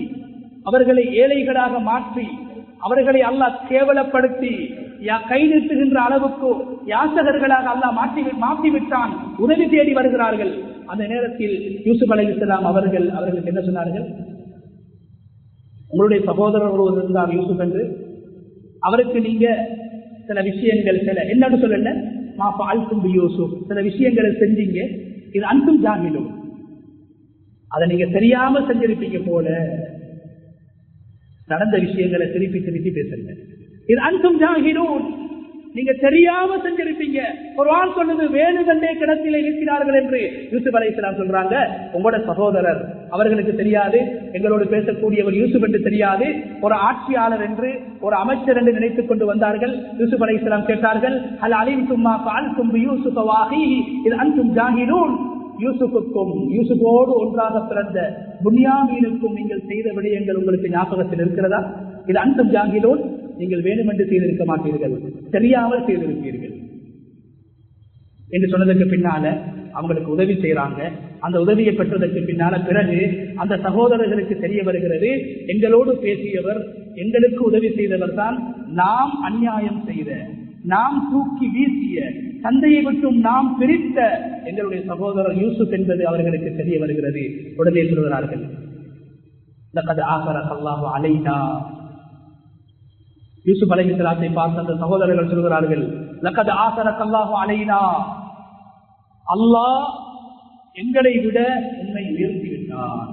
அவர்களை ஏழைகளாக மாற்றி, அவர்களை அல்லாஹ் கேவலப்படுத்தி, கை நீட்டுகின்ற அளவுக்கு யாசகர்களாக அல்லாஹ் மாற்றிவிட்டான். உதவி தேடி வருகிறார்கள். அந்த நேரத்தில் யூசுப் அலைஹிஸ்ஸலாம் அவர்களுக்கு என்ன சொன்னார்கள்? உங்களுடைய சகோதரர் ஒருவர் இருந்தார் யூசுப் என்று, அவருக்கு நீங்க சில விஷயங்கள், என்னன்னு சொல்லல, சில விஷயங்களை செஞ்சீங்க, இது அன்தும் ஜாஹிலும், அதை நீங்க தெரியாம செஞ்சிருப்பீங்க போல. நடந்த விஷயங்களை திருப்பி திருப்பி பேசுங்க. இது அன்தும் ஜாஹிலும், நீங்க தெரியாம செஞ்சிருப்பீங்க. ஒரு ஆள் சொன்னது வேணுகண்டே கிணத்திலே இருக்கிறார்கள் என்று யூசுப் அலைஹிஸ்ஸலாம் சொல்றாங்க. உங்களோட சகோதரர், அவர்களுக்கு தெரியாது எங்களோடு பேசக்கூடியவர் யூசுப் என்று தெரியாது, ஒரு ஆட்சியாளர் என்று, ஒரு அமைச்சர் என்று நினைத்துக் கொண்டு வந்தார்கள். யூசுப் அலைஹிஸ்ஸலாம் கேட்டார்கள், ஹல் அலிம்தும் மா ஃபஅல்தும் பியூசுஃப வ அஹீஹி இத் அன்தும் ஜாஹிலூன். யூசுஃபுக்கும் யூசுஃபோடு ஒன்றாக பிறந்த புன்யாமீனுக்கும் நீங்கள் செய்த விடயங்கள் உங்களுக்கு ஞாபகத்தில் இருக்கிறதா? இது அன்தும் ஜாஹிலூன், நீங்கள் வேணுமென்று செய்திருக்க மாட்டீர்கள், தெரியாமல் செய்திருப்பீர்கள் என்று சொன்னதற்கு பின்னால அவங்களுக்கு உதவி செய்யறாங்க. அந்த உதவியை பெற்றதற்கு பின்னால பிறகு அந்த சகோதரர்களுக்கு தெரிய வருகிறது, எங்களோடு பேசியவர், எங்களுக்கு உதவி செய்தவர் தான் நாம் அநியாயம் செய்த, நாம் தூக்கி வீசிய, தந்தையை விட்டும் நாம் பிரித்த எங்களுடைய சகோதரர் யூசுப் என்பது அவர்களுக்கு தெரிய வருகிறது. உடனே சொல்கிறார்கள், லகத் ஆஸரக அல்லாஹு அலைனா. யூசுப் அலைஹிஸ்ஸலாத்தை பார்த்த அந்த சகோதரர்கள் சொல்கிறார்கள், லகத் ஆஸரக அல்லாஹு அலைனா, அல்லாஹ் எங்களை விட உன்னை உயர்த்தி விட்டான்.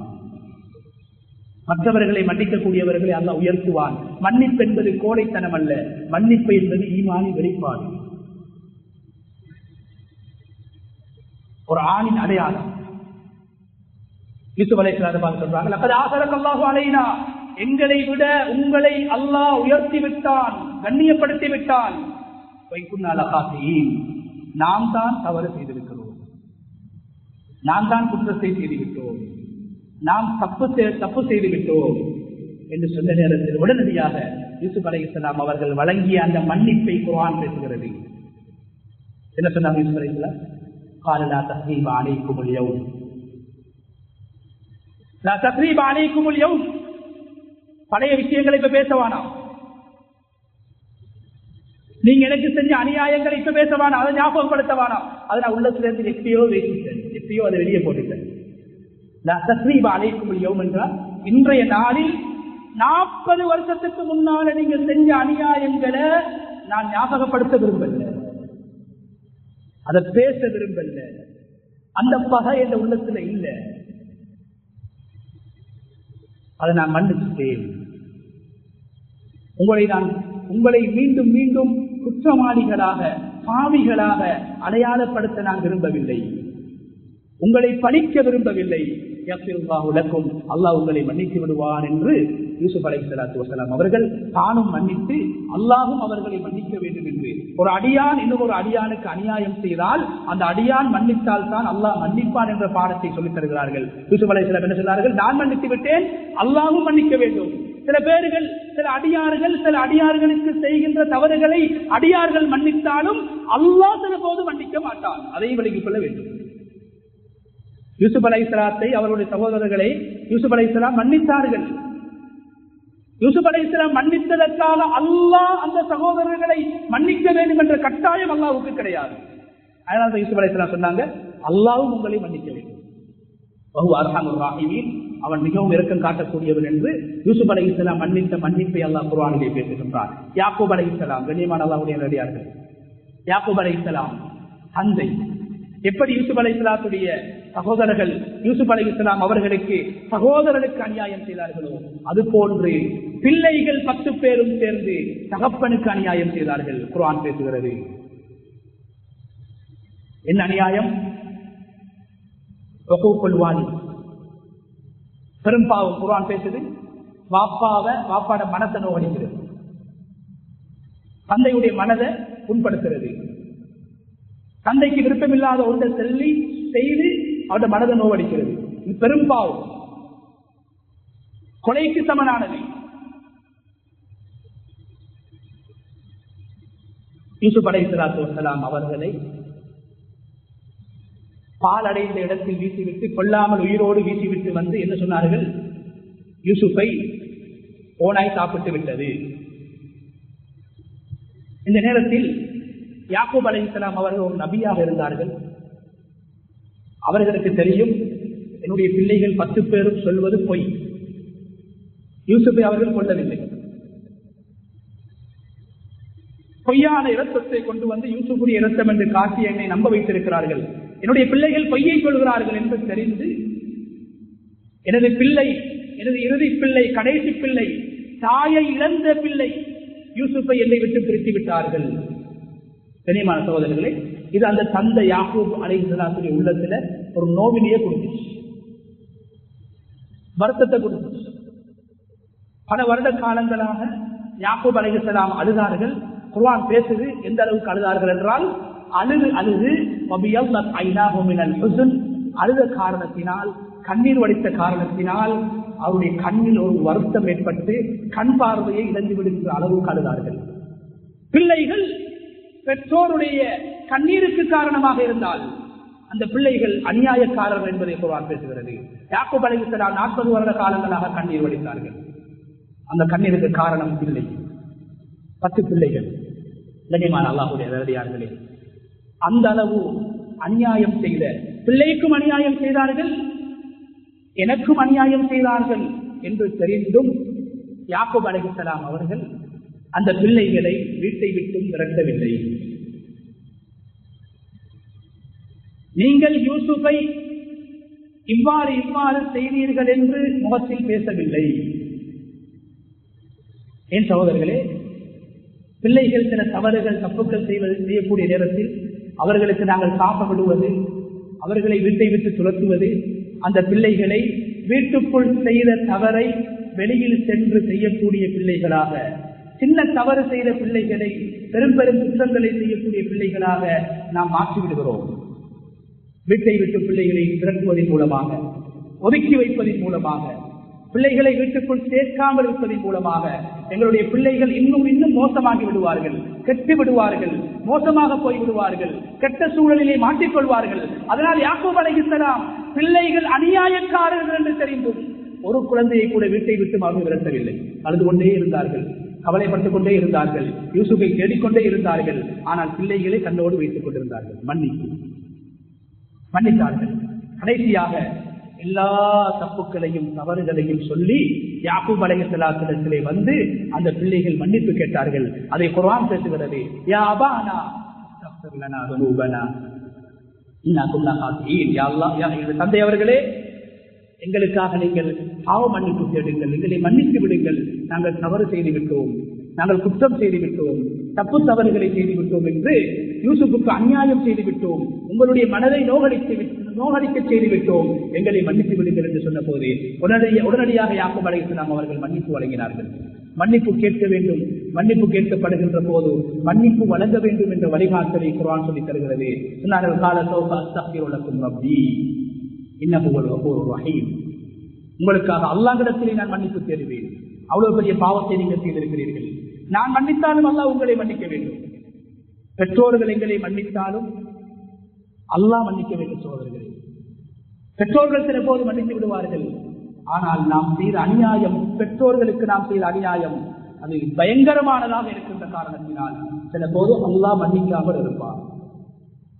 மற்றவர்களை மன்னிக்கக்கூடியவர்களை அல்லாஹ் உயர்த்துவான். மன்னிப்பு என்பது கோழைத்தனம் அல்ல, மன்னிப்பு என்பது ஈமானி வெளிப்பாடு, ஒரு ஆணின் அடையாளம். யூசுப் அலைஹிஸ்ஸலாம் சொல்றாங்க, லகத் ஆஸரக அல்லாஹு அலைனா, எங்களை விட உங்களை அல்லாஹ் உயர்த்தி விட்டான், கண்ணியப்படுத்தி விட்டான். நாம் தான் தவறு செய்திருக்கிறோம், நாம் தான் குற்றத்தை செய்துவிட்டோம், நாம் தப்பு செய்துவிட்டோம் என்று சொன்ன நேரத்தில் உடனடியாக யூசுப் அலைஹிஸ்ஸலாம் அவர்கள் வழங்கிய அந்த மன்னிப்பை குர்ஆன் பேசுகிறது. என்ன சொன்னாங்க யூசுப் அலைஹிஸ்ஸலாம்? قال لا تثريب عليكم اليوم لا تثريب عليكم اليوم. பழைய விஷயங்களை இப்ப பேசவானா, நீங்க எனக்கு செஞ்ச அநியாயங்களை இப்ப பேசவானா, அதை ஞாபகப்படுத்தவானா, அதை நான் உள்ளத்திலிருந்து எப்பயோ வைத்துட்டேன், எப்பயோ அதை வெளியே போட்டுட்டேன். தஸ்ரீப அலைக்கும் யௌம் என்றால் இன்றைய நாளில் 40 வருஷத்துக்கு முன்னால நீங்க செஞ்ச அநியாயங்களை நான் ஞாபகப்படுத்த விரும்பல, அதை பேச விரும்பல, அந்த பகை என்ற உள்ளத்துல இல்ல, அதை நான் மன்னிச்சுட்டேன். உங்களை மீண்டும் மீண்டும் குற்றவாளிகளாக, பாவிகளாக அடையாளப்படுத்த நான் விரும்பவில்லை, உங்களை பழிக்க விரும்பவில்லை. அல்லாஹ் உங்களை மன்னித்து விடுவான் என்று யூசுப் அலைஹிஸ்ஸலாத்து வஸலாம் அவர்கள் தானும் மன்னித்து அல்லாஹும் அவர்களை மன்னிக்க வேண்டும் என்று ஒரு அடியான் இன்னும் ஒரு அடியானுக்கு அநியாயம் செய்தால் அந்த அடியான் மன்னித்தால் தான் அல்லாஹ் மன்னிப்பான் என்ற பாடத்தை சொல்லித் தருகிறார்கள். யூசுப் அலைஹிஸ்ஸலாம் என்ன சொன்னார்கள்? நான் மன்னித்து விட்டேன், அல்லாஹும் மன்னிக்க வேண்டும். சில பேர்கள் சில அடியார்களுக்கு செய்கின்ற தவறுகளை அடியார்கள் மன்னித்தாலும் அல்லாஹ் சில போது மன்னிக்க மாட்டான். அதையும் விளங்கிக் கொள்ள வேண்டும். யூசுப் அலைஹிஸ்ஸலாத்தை அவருடைய சகோதரர்களை யூசுப் அலைஹிஸ்ஸலாம் மன்னித்தார்கள். யூசுப் அலைஹிஸ்ஸலாம் மன்னித்ததற்காக அல்லாஹ் அந்த சகோதரர்களை மன்னிக்க வேண்டும் என்ற கட்டாயம் அல்லாஹ்வுக்கு கிடையாது. அதனால யூசுப் அலைஹிஸ்ஸலாம் சொன்னாங்க, அல்லாஹ்வும் உங்களை மன்னிக்க வேண்டும். வஹுவ அர்ஹமுர் ராஹிமீன், அவன் மிகவும் இரக்கம் காட்டக்கூடியவன் என்று யூசுப் அலைஹிஸ்ஸலாம் மன்னித்த மன்னிப்பை அல்லாஹ் குர்ஆனிலே பேசுகின்றார். யாக்கூப் அலைஹிஸ்ஸலாம், கண்ணியமான அல்லாஹ்வுடைய நல்லடியார்கள், யாக்கூப் அலைஹிஸ்ஸலாம் தந்தை எப்படி யூசுப் அலைஹிஸ்ஸலாத்துடைய சகோதரர்கள் யூசுப் அலைஹிஸ்ஸலாம் அவர்களுக்கு சகோதரனுக்கு அநியாயம் செய்தார்களோ அதுபோன்று பிள்ளைகள் 10 பேரும் சேர்ந்து தகப்பனுக்கு அநியாயம் செய்தார்கள். குர்ஆன் பேசுகிறது. என்ன அநியாயம்? பெரும் பாவம். குர்ஆன் பேசுது, வாப்பாட மனத்தை நோவடிக்கிறது, தந்தையுடைய மனதை புண்படுத்துறது, தந்தைக்கு விருப்பமில்லாத ஒன்றை செய்து அவருடைய மனதை நோவடிக்கிறது. இது பெரும் பாவம், கொலைக்கு சமனானது. யூசுப் அலைஹிஸ்ஸலாத்து வஸலாம் அவர்களை பால் அடைந்த இடத்தில் வீசிவிட்டு, கொல்லாமல் உயிரோடு வீசிவிட்டு வந்து என்ன சொன்னார்கள்? யூசுஃபை ஓனாய் சாப்பிட்டு விட்டது. இந்த நேரத்தில் யாக்கூப் அலைஹிஸ்ஸலாம் அவர்கள் ஒரு நபியாக இருந்தார்கள். அவர்களுக்கு தெரியும், என்னுடைய பிள்ளைகள் 10 பேரும் சொல்வது பொய். யூசுஃபை அவர்கள் கொள்ளவில்லை. பொய்யான இரத்தத்தை கொண்டு வந்து யூசுஃபுடைய இரத்தம் என்று காட்டி என்னை நம்ப வைத்திருக்கிறார்கள். என்னுடைய பிள்ளைகள் பொய்யை சொல்கிறார்கள் என்று தெரிந்து எனது பிள்ளை, எனது இறுதி பிள்ளை, கடைசி பிள்ளை, தாயை இழந்த பிள்ளை யூசுஃபை என்னை விட்டு பிரித்து விட்டார்கள். கண்ணியமான சகோதரர்களே, இது அந்த தந்தை யாக்கூப் அலைஹிஸ்ஸலாத்துடைய உள்ளத்துல ஒரு நோவினையை கொடுத்துச்சு, வருத்தத்தை கொடுத்துச்சு. பல வருட காலங்களாக யாக்கூப் அலைஹிஸ்ஸலாம் அழுதார்கள். குர்ஆன் பேசுது எந்த அளவுக்கு அழுதார்கள் என்றால், அழுத காரணத்தினால், கண்ணீர் வடித்த காரணத்தினால் அவருடைய கண்ணில் ஒரு வருத்தம் ஏற்பட்டு கண் பார்வையை இழந்து விடுகின்ற அளவுக்கு அழுதார்கள். பிள்ளைகள் பெற்றோருடைய கண்ணீருக்கு காரணமாக இருந்தால் அந்த பிள்ளைகள் அநியாயக்காரர் என்பதை குர்ஆன் பேசுகிறது. யாக்கூப் அலைஹிஸ்ஸலாம் 40 வருட காலங்களாக கண்ணீர் வடித்தார்கள். அந்த கண்ணீருக்கு காரணம் பிள்ளை, 10 பிள்ளைகள். கண்ணியமான அல்லாஹ்வுடைய நல்லடியார்களே, அந்த அளவு அநியாயம் செய்த பிள்ளைக்கும் அநியாயம் செய்தார்கள், எனக்கும் அநியாயம் செய்தார்கள் என்று தெரிந்தும் யாக்கூப் அலைஹிஸ்ஸலாம் அவர்கள் அந்த பிள்ளைகளை வீட்டை விட்டும் விரட்டவில்லை. நீங்கள் யூசுஃபை இவ்வாறு செய்தீர்கள் என்று முகத்தில் பேசவில்லை. என் சகோதரர்களே, பிள்ளைகள் சில தவறுகள் தப்புக்கள் செய்யக்கூடிய நேரத்தில் அவர்களுக்கு நாங்கள் சாப்பிடுவது, அவர்களை வீட்டை விட்டு துரத்துவது, அந்த பிள்ளைகளை வீட்டுக்குள் செய்த தவறை வெளியில் சென்று செய்யக்கூடிய பிள்ளைகளாக, சின்ன தவறு செய்த பிள்ளைகளை பெரும் பெரும் குற்றங்களை செய்யக்கூடிய பிள்ளைகளாக நாம் மாற்றிவிடுகிறோம். வீட்டை விட்டு பிள்ளைகளை திரட்டுவதன் மூலமாக, ஒதுக்கி வைப்பதன் மூலமாக, பிள்ளைகளை வீட்டுக்குள் சேர்க்காமல் இருப்பதன் மூலமாக எங்களுடைய பிள்ளைகள் இன்னும் மோசமாகி விடுவார்கள், கெட்டு விடுவார்கள், மோசமாக போய்விடுவார்கள், கெட்ட சூழலிலே மாட்டிக்கொள்வார்கள். அதனால் யாக்கூப் அலைஹிஸ்ஸலாம் பிள்ளைகள் அநியாயக்காரர்கள் என்று தெரிந்தும் ஒரு குழந்தையை கூட வீட்டை விட்டு அவர்கள் விரட்டவில்லை. அழுது கொண்டே இருந்தார்கள், கவலைப்பட்டுக் கொண்டே இருந்தார்கள், யூசுஃபை தேடிக்கொண்டே இருந்தார்கள். ஆனால் பிள்ளைகளை தன்னோடு வைத்துக் கொண்டிருந்தார்கள், மன்னித்தார்கள். கடைசியாக எல்லா தப்புக்களையும் தவறுகளையும் சொல்லி யாக்கூப் அலைஹிஸ்ஸலாத்திடத்திலே வந்து அந்த பிள்ளைகள் மன்னிப்பு கேட்டார்கள். அதை குர்ஆன் பேசுகிறது. யா அபானா அஸ்தக்ஃபிர் லனா துனூபனா இன்னா குன்னா ஹாதீன். யா அல்லாஹ், யா எங்கள் தந்தை அவர்களே, எங்களுக்காக நீங்கள் பாவ மன்னிப்பு தேடுங்கள், எங்களை மன்னித்து விடுங்கள், நாங்கள் தவறு செய்து விட்டோம், நாங்கள் குற்றம் செய்து விட்டோம், தப்பு தவறுகளை செய்து விட்டோம் என்று யூசுப்புக்கு அநியாயம் செய்து விட்டோம், உங்களுடைய மனதை நோகடிக்க செய்து விட்டோம், எங்களை மன்னித்து விடுங்கள் என்று சொன்ன போது உடனடியாக யாக்கூப் அலைஹிஸ்ஸலாம் அவர்கள் மன்னிப்பு வழங்கினார்கள். மன்னிப்பு கேட்க வேண்டும், மன்னிப்பு கேட்கப்படுகின்ற போது மன்னிப்பு வழங்க வேண்டும் என்ற வழிகாட்டலை குர்ஆன் சொல்லி தருகிறது. சொன்னார்கள், கால சௌஃப அஸ்தக்ஃபிரு லக்கும் ரப்பி இன்னஹு ஹுவல் கஃபூருர் ரஹீம். உங்களுக்காக அல்லாஹ்விடத்திலே நான் மன்னிப்பு தேடுவேன். அவ்வளவு பெரிய பாவத்தை நீங்கள் செய்திருக்கிறீர்கள், நான் மன்னித்தாலும் அல்லாஹ் உங்களை மன்னிக்க வேண்டும். பெற்றோர்கள் எங்களை மன்னித்தாலும் அல்லாஹ் மன்னிக்க வேண்டும். சகோதரர்களே, பெற்றோர்கள் சில போது மன்னித்து விடுவார்கள், ஆனால் நாம் செய்த அநியாயம், பெற்றோர்களுக்கு நாம் செய்த அநியாயம் அது பயங்கரமானதாக இருக்கின்ற காரணத்தினால் சில போது அல்லாஹ் மன்னிக்காமல் இருப்பார்.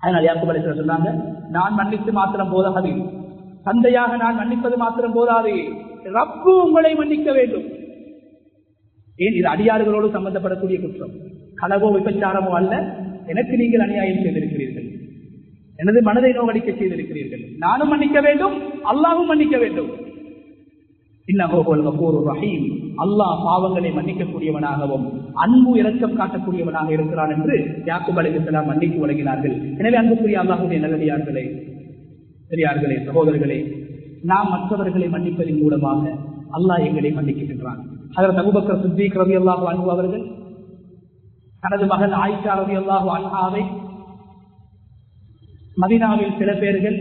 அதனால் யாக்கூப் அலைஹிஸ்ஸலாம் சொன்னாங்க, நான் மன்னித்து மாத்திரம் போதாது, தந்தையாக நான் மன்னிப்பது மாத்திரம் போதாது, ரப்பு உங்களை மன்னிக்க வேண்டும். ஏன் இது அடியாறுகளோடு சம்பந்தப்படக்கூடிய குற்றம், களவோ விபச்சாரமோ அல்ல. எனக்கு நீங்கள் அநியாயம் செய்திருக்கிறீர்கள், எனது மனதை நோகடிக்க செய்திருக்கிறீர்கள், நானும் மன்னிக்க வேண்டும், அல்லாஹ்வும் மன்னிக்க வேண்டும். இன்னஹு ஹுவல் கஃபூருர் ரஹீம். அல்லாஹ் பாவங்களை மன்னிக்கக்கூடியவனாகவும் அன்பு இரக்கம் காட்டக்கூடியவனாக இருக்கிறான் என்று யாக்கூப் அலைஹிஸ்ஸலாம் மன்னிப்பு வழங்கினார்கள். எனவே அன்புக்குரிய அல்லாஹ்வுடைய நல்லடியார்களே, பெரியார்களே, சகோதரர்களே, நாம் மற்றவர்களை மன்னிப்பதன் மூலமாக அல்லாஹ் எங்களை மன்னிக்கின்றான். ஹஜ்ரத் அபூபக்கர் சித்தீக் ரலியல்லாஹு அன்ஹு அவர்கள் தனது மகள் ஆயிஷா ரலியல்லாஹு அன்ஹாவை மதீனாவில் சில பேர்கள்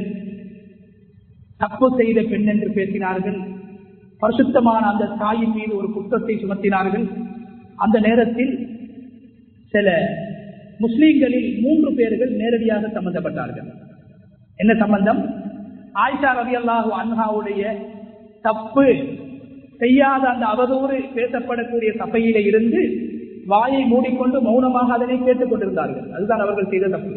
தப்பு செய்த பெண் என்று பேசினார்கள். பரிசுத்தமான அந்த தாயின் மீது ஒரு குற்றத்தை சுமத்தினார்கள். அந்த நேரத்தில் சில முஸ்லிம்களில் 3 பேர்கள் நேரடியாக சம்பந்தப்பட்டார்கள். என்ன சம்பந்தம்? ஆயிஷா ரலியல்லாஹு அன்ஹாவுடைய தப்பு செய்யாத அந்த அவதூறு பேசப்படக்கூடிய சபையிலே இருந்து வாயை மூடிக்கொண்டு மௌனமாக அதனை கேட்டுக் கொண்டிருந்தார்கள். அதுதான் அவர்கள் செய்த தப்பு.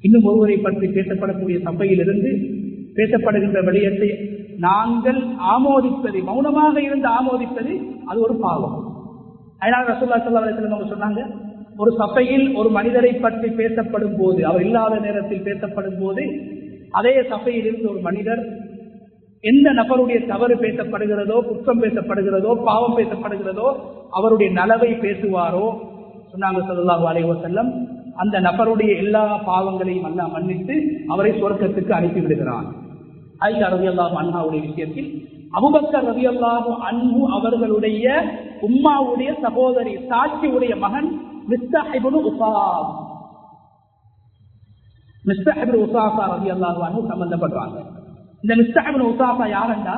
இன்னும் ஒருவரை பற்றி பேசப்படக்கூடிய சபையிலிருந்து பேசப்படுகின்ற விடயத்தை நாங்கள் ஆமோதிப்பது, மௌனமாக இருந்து ஆமோதிப்பது, அது ஒரு பாவம். அதனால் ரசூலுல்லாஹி ஸல்லல்லாஹு அலைஹி வஸல்லம் அவங்க சொன்னாங்க, ஒரு சபையில் ஒரு மனிதரை பற்றி பேசப்படும் போது, அவர் இல்லாத நேரத்தில் பேசப்படும் போது, அதே சபையில் இருந்து ஒரு மனிதர் எந்த நபருடைய தவறு பேசப்படுகிறதோ, குற்றம் பேசப்படுகிறதோ, பாவம் பேசப்படுகிறதோ, அவருடைய நலவை பேசுவாரோ, சொன்னாங்க ஸல்லல்லாஹு அலைஹி வஸல்லம், அந்த நபருடைய எல்லா பாவங்களையும் அல்லாஹ் மன்னித்து அவரை சொர்க்கத்துக்கு அனுப்பி விடுகிறான். ஆயிஷா ரலியல்லாஹு அன்ஹாவுடைய விஷயத்தில் அபூபக்கர் ரலியல்லாஹு அன்ஹு அவர்களுடைய உம்மாவுடைய சகோதரி சாட்சியுடைய மகன் மிஸ்தஹ் இப்னு உஸாஃபா ரலியல்லாஹு அன்ஹு சம்பந்தப்பட்டாங்க. இந்த மிஸ்தஹ் இப்னு உஸாஃபா யாருன்னா,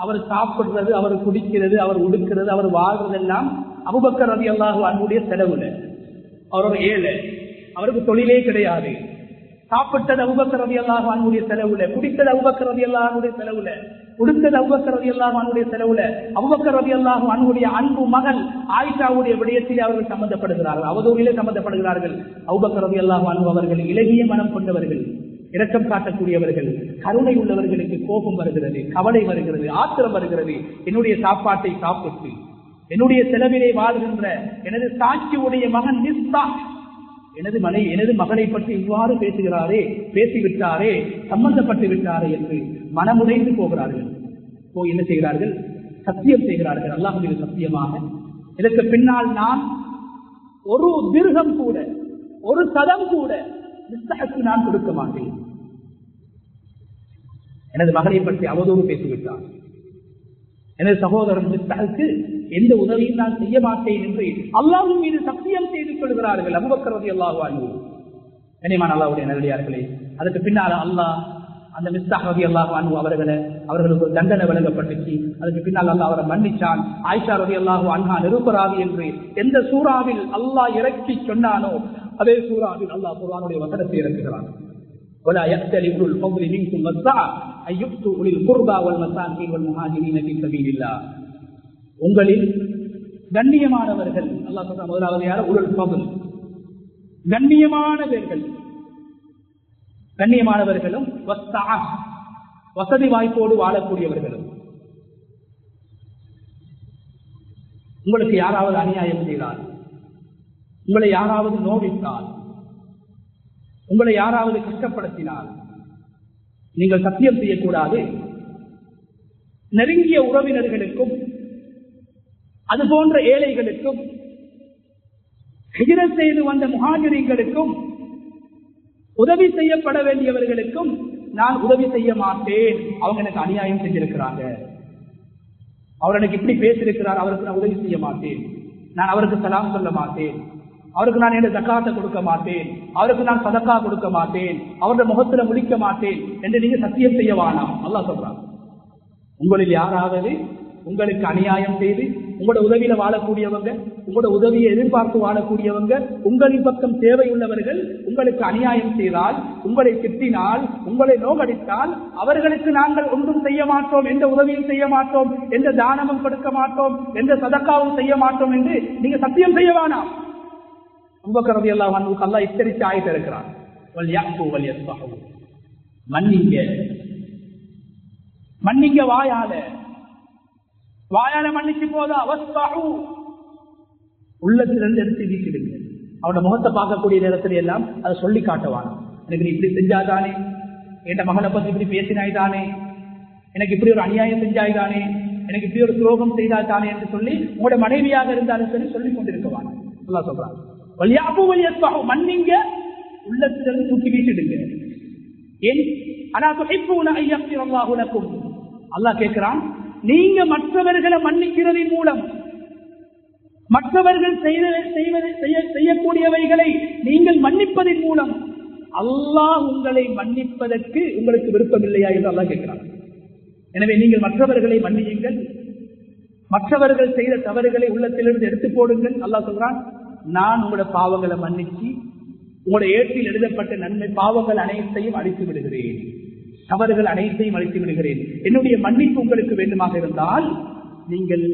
அவர் சாப்பிடுறது, அவர் குடிக்கிறது, அவர் உடுக்கிறது, அவர் வாழ்றதெல்லாம் அபூபக்கர் ரலியல்லாஹு அன்ஹுடைய செலவுல. அவர் ஒரு ஏழை, அவருக்கு தொழிலே கிடையாது. சாப்பிட்டது அபூபக்கர் ரலியல்லாஹு அன்ஹுடைய செலவுல, குடித்தது அபூபக்கர் ரலியல்லாஹு அன்ஹுடைய செலவுல, உடுத்தது அபூபக்கர் ரலியல்லாஹு அன்ஹுடைய செலவுல. அபூபக்கர் ரலியல்லாஹு அன்ஹுடைய அன்பு மகள் ஆயிஷாவுடைய விடயத்தில் அவர்கள் சம்பந்தப்படுகிறார்கள், அவதூறிலே சம்பந்தப்படுகிறார்கள். அபூபக்கர் ரலியல்லாஹு அன்ஹு அவர்கள் இலகிய மனம் கொண்டவர்கள், இரக்கம் காட்டக்கூடியவர்கள், கருணை உள்ளவர்களுக்கு கோபம் வருகிறது, கவலை வருகிறது, ஆத்திரம் வருகிறது. என்னுடைய சாப்பாட்டை சாப்பிட்டு என்னுடைய செலவிலே வாழ்கின்ற எனது சாட்சியுடைய மகன் மிஸ்தாஹ், எனது மகளை பற்றி இவ்வாறு பேசுகிறாரே, பேசிவிட்டாரே, சம்பந்தப்பட்டு விட்டாரே என்று மனமுடைந்து போகிறார்கள். என்ன செய்கிறார்கள்? சத்தியம் செய்கிறார்கள், அல்லாஹ் மீது சத்தியமாக, இதற்கு பின்னால் நான் ஒரு திர்ஹம் கூட, ஒரு சதம் கூட மிஸ்தஹுக்கு நான் கொடுக்க மாட்டேன். எனது மகளை பற்றி அவதூறு பேசிவிட்டார், எனது சகோதரன் மிஸ்தஹுக்கு எந்த உதவியும் நான் செய்ய மாட்டேன் என்று அல்லாஹ்வின் மீது சத்தியம் செய்து கொள்கிறார்கள். அபூபக்கர் ரலியல்லாஹு அன்ஹு. கனிமான் அல்லாஹ்வுடைய நல்லடியார்களே, அதுக்கு பின்னால் அல்லாஹ் அந்த மிஸ்தஹ் ரலியல்லாஹு அன்ஹு அவர்களுக்கு ஒரு தண்டனை வழங்கப்பட்டுச்சு. அதுக்கு பின்னால் அல்லாஹ் அவரை மன்னிச்சான். ஆயிஷா ரலியல்லாஹு அன்ஹா நிரூபராதி என்று எந்த சூறாவில் அல்லாஹ் இறக்கி சொன்னானோ அதே சூறாவில் அல்லாஹ் குர்ஆனுடைய வசனத்தை இறக்குகிறான். ولا يأتل أولو الفضل منكم والسعة أن يؤتوا أولي القربى والمساكين والمهاجرين في سبيل الله. உங்களில் கண்ணியமானவர்கள், அல்லாஹ் சொல்ற முதலாவது யார்? உலுல் ஃபضل, கண்ணியமானவர்கள், கண்ணியமானவர்களும் வசதி வாய்ப்போடு வாழக்கூடியவர்களும். உங்களுக்கு யாராவது அநியாயம் செய்தால், உங்களை யாராவது நோவித்தால், உங்களை யாராவது கஷ்டப்படுத்தினால் நீங்கள் சத்தியம் செய்யக்கூடாது. நெருங்கிய உறவினர்களுக்கும் அதுபோன்ற ஏழைகளுக்கும் ஹிஜ்ரத் செய்து வந்த முஹாஜிர்களுக்கும் உதவி செய்யப்பட வேண்டியவர்களுக்கும் நான் உதவி செய்ய மாட்டேன், அவங்க எனக்கு அநியாயம் செஞ்சிருக்கிறாங்க, அவர் எனக்கு இப்படி பேசியிருக்கிறார், அவருக்கு நான் உதவி செய்ய மாட்டேன், நான் அவருக்கு சலாம் சொல்ல மாட்டேன், அவருக்கு நான் என்ன ஜக்காத்தை கொடுக்க மாட்டேன், அவருக்கு நான் சதக்கா கொடுக்க மாட்டேன், அவருடைய முகத்துல முழிக்க மாட்டேன் என்று நீங்க சத்தியம் செய்ய வேணாம். அல்லாஹ் சொல்றான், உங்களில் யாராவது உங்களுக்கு அநியாயம் செய்து உங்களோட உதவியில வாழக்கூடியவங்க, உங்களோட உதவியை எதிர்பார்த்து வாழக்கூடியவங்க, உங்களின் பக்கம் தேவையுள்ளவர்கள் உங்களுக்கு அநியாயம் செய்தால், உங்களை திட்டினால், உங்களை நோகடித்தால், அவர்களுக்கு நாங்கள் ஒன்றும் செய்ய மாட்டோம், எந்த உதவியும் செய்ய மாட்டோம், எந்த தானமும் கொடுக்க மாட்டோம், எந்த சதக்காவும் செய்ய மாட்டோம் என்று நீங்க சத்தியம் செய்ய வேணாம். அபூபக்கர் ரலியல்லாஹு அன்ஹு அல்லாஹ் எச்சரித்து ஆயத்து இருக்கிறார், வல்யஃபு வல்யஸ்ஃபஹு, மன்னிங்க, மன்னிங்க, வாயால மன்னிச்சு போதா, வஸ்ஃபஹு, உள்ளத்திலிருந்து எடுத்து வீசிடுங்க. அவனோட முகத்தை பார்க்கக்கூடிய நேரத்தில் எல்லாம் அதை சொல்லி காட்டுவான், எனக்கு நீ இப்படி செஞ்சாதானே, என் மகனை பத்தி இப்படி பேசினாய்தானே, எனக்கு இப்படி ஒரு அநியாயம் செஞ்சாய்தானே, எனக்கு இப்படி ஒரு துரோகம் செய்தாதானே என்று சொல்லி உங்களோட மனைவியாக இருந்தாலும் சரி சொல்லிக் கொண்டிருக்கவான். அல்லாஹ் சொல்றான், வல்யஃபு வல்யஸ்ஃபஹு, மன்னிங்க, உள்ளத்திலிருந்து தூக்கி வீசிடுங்க. ஏன் அலா துஹிப்பூன அன் யக்ஃபிரல்லாஹு லக்கும், அல்லாஹ் கேட்கிறான், நீங்க மற்றவர்களை மன்னிக்கிறதின் மூலம், மற்றவர்கள் செய்யக்கூடியவைகளை நீங்கள் மன்னிப்பதன் மூலம் அல்லாஹ் உங்களை மன்னிப்பதற்கு உங்களுக்கு விருப்பம் இல்லையா என்று அல்லாஹ் கேட்கிறார். எனவே நீங்கள் மற்றவர்களை மன்னியுங்கள், மற்றவர்கள் செய்த தவறுகளை உள்ளத்திலிருந்து எடுத்து போடுங்கள். அல்லாஹ் சொல்றான், நான் உங்களோட பாவங்களை மன்னிச்சு உங்களோட ஏட்டில் எழுதப்பட்ட நன்மை பாவங்கள் அனைத்தையும் அழித்து விடுகிறேன், தவறுகள் அனைத்தையும் அழித்து விடுகிறேன். என்னுடைய மன்னிப்பு உங்களுக்கு வேண்டுமாக இருந்தால் நீங்கள்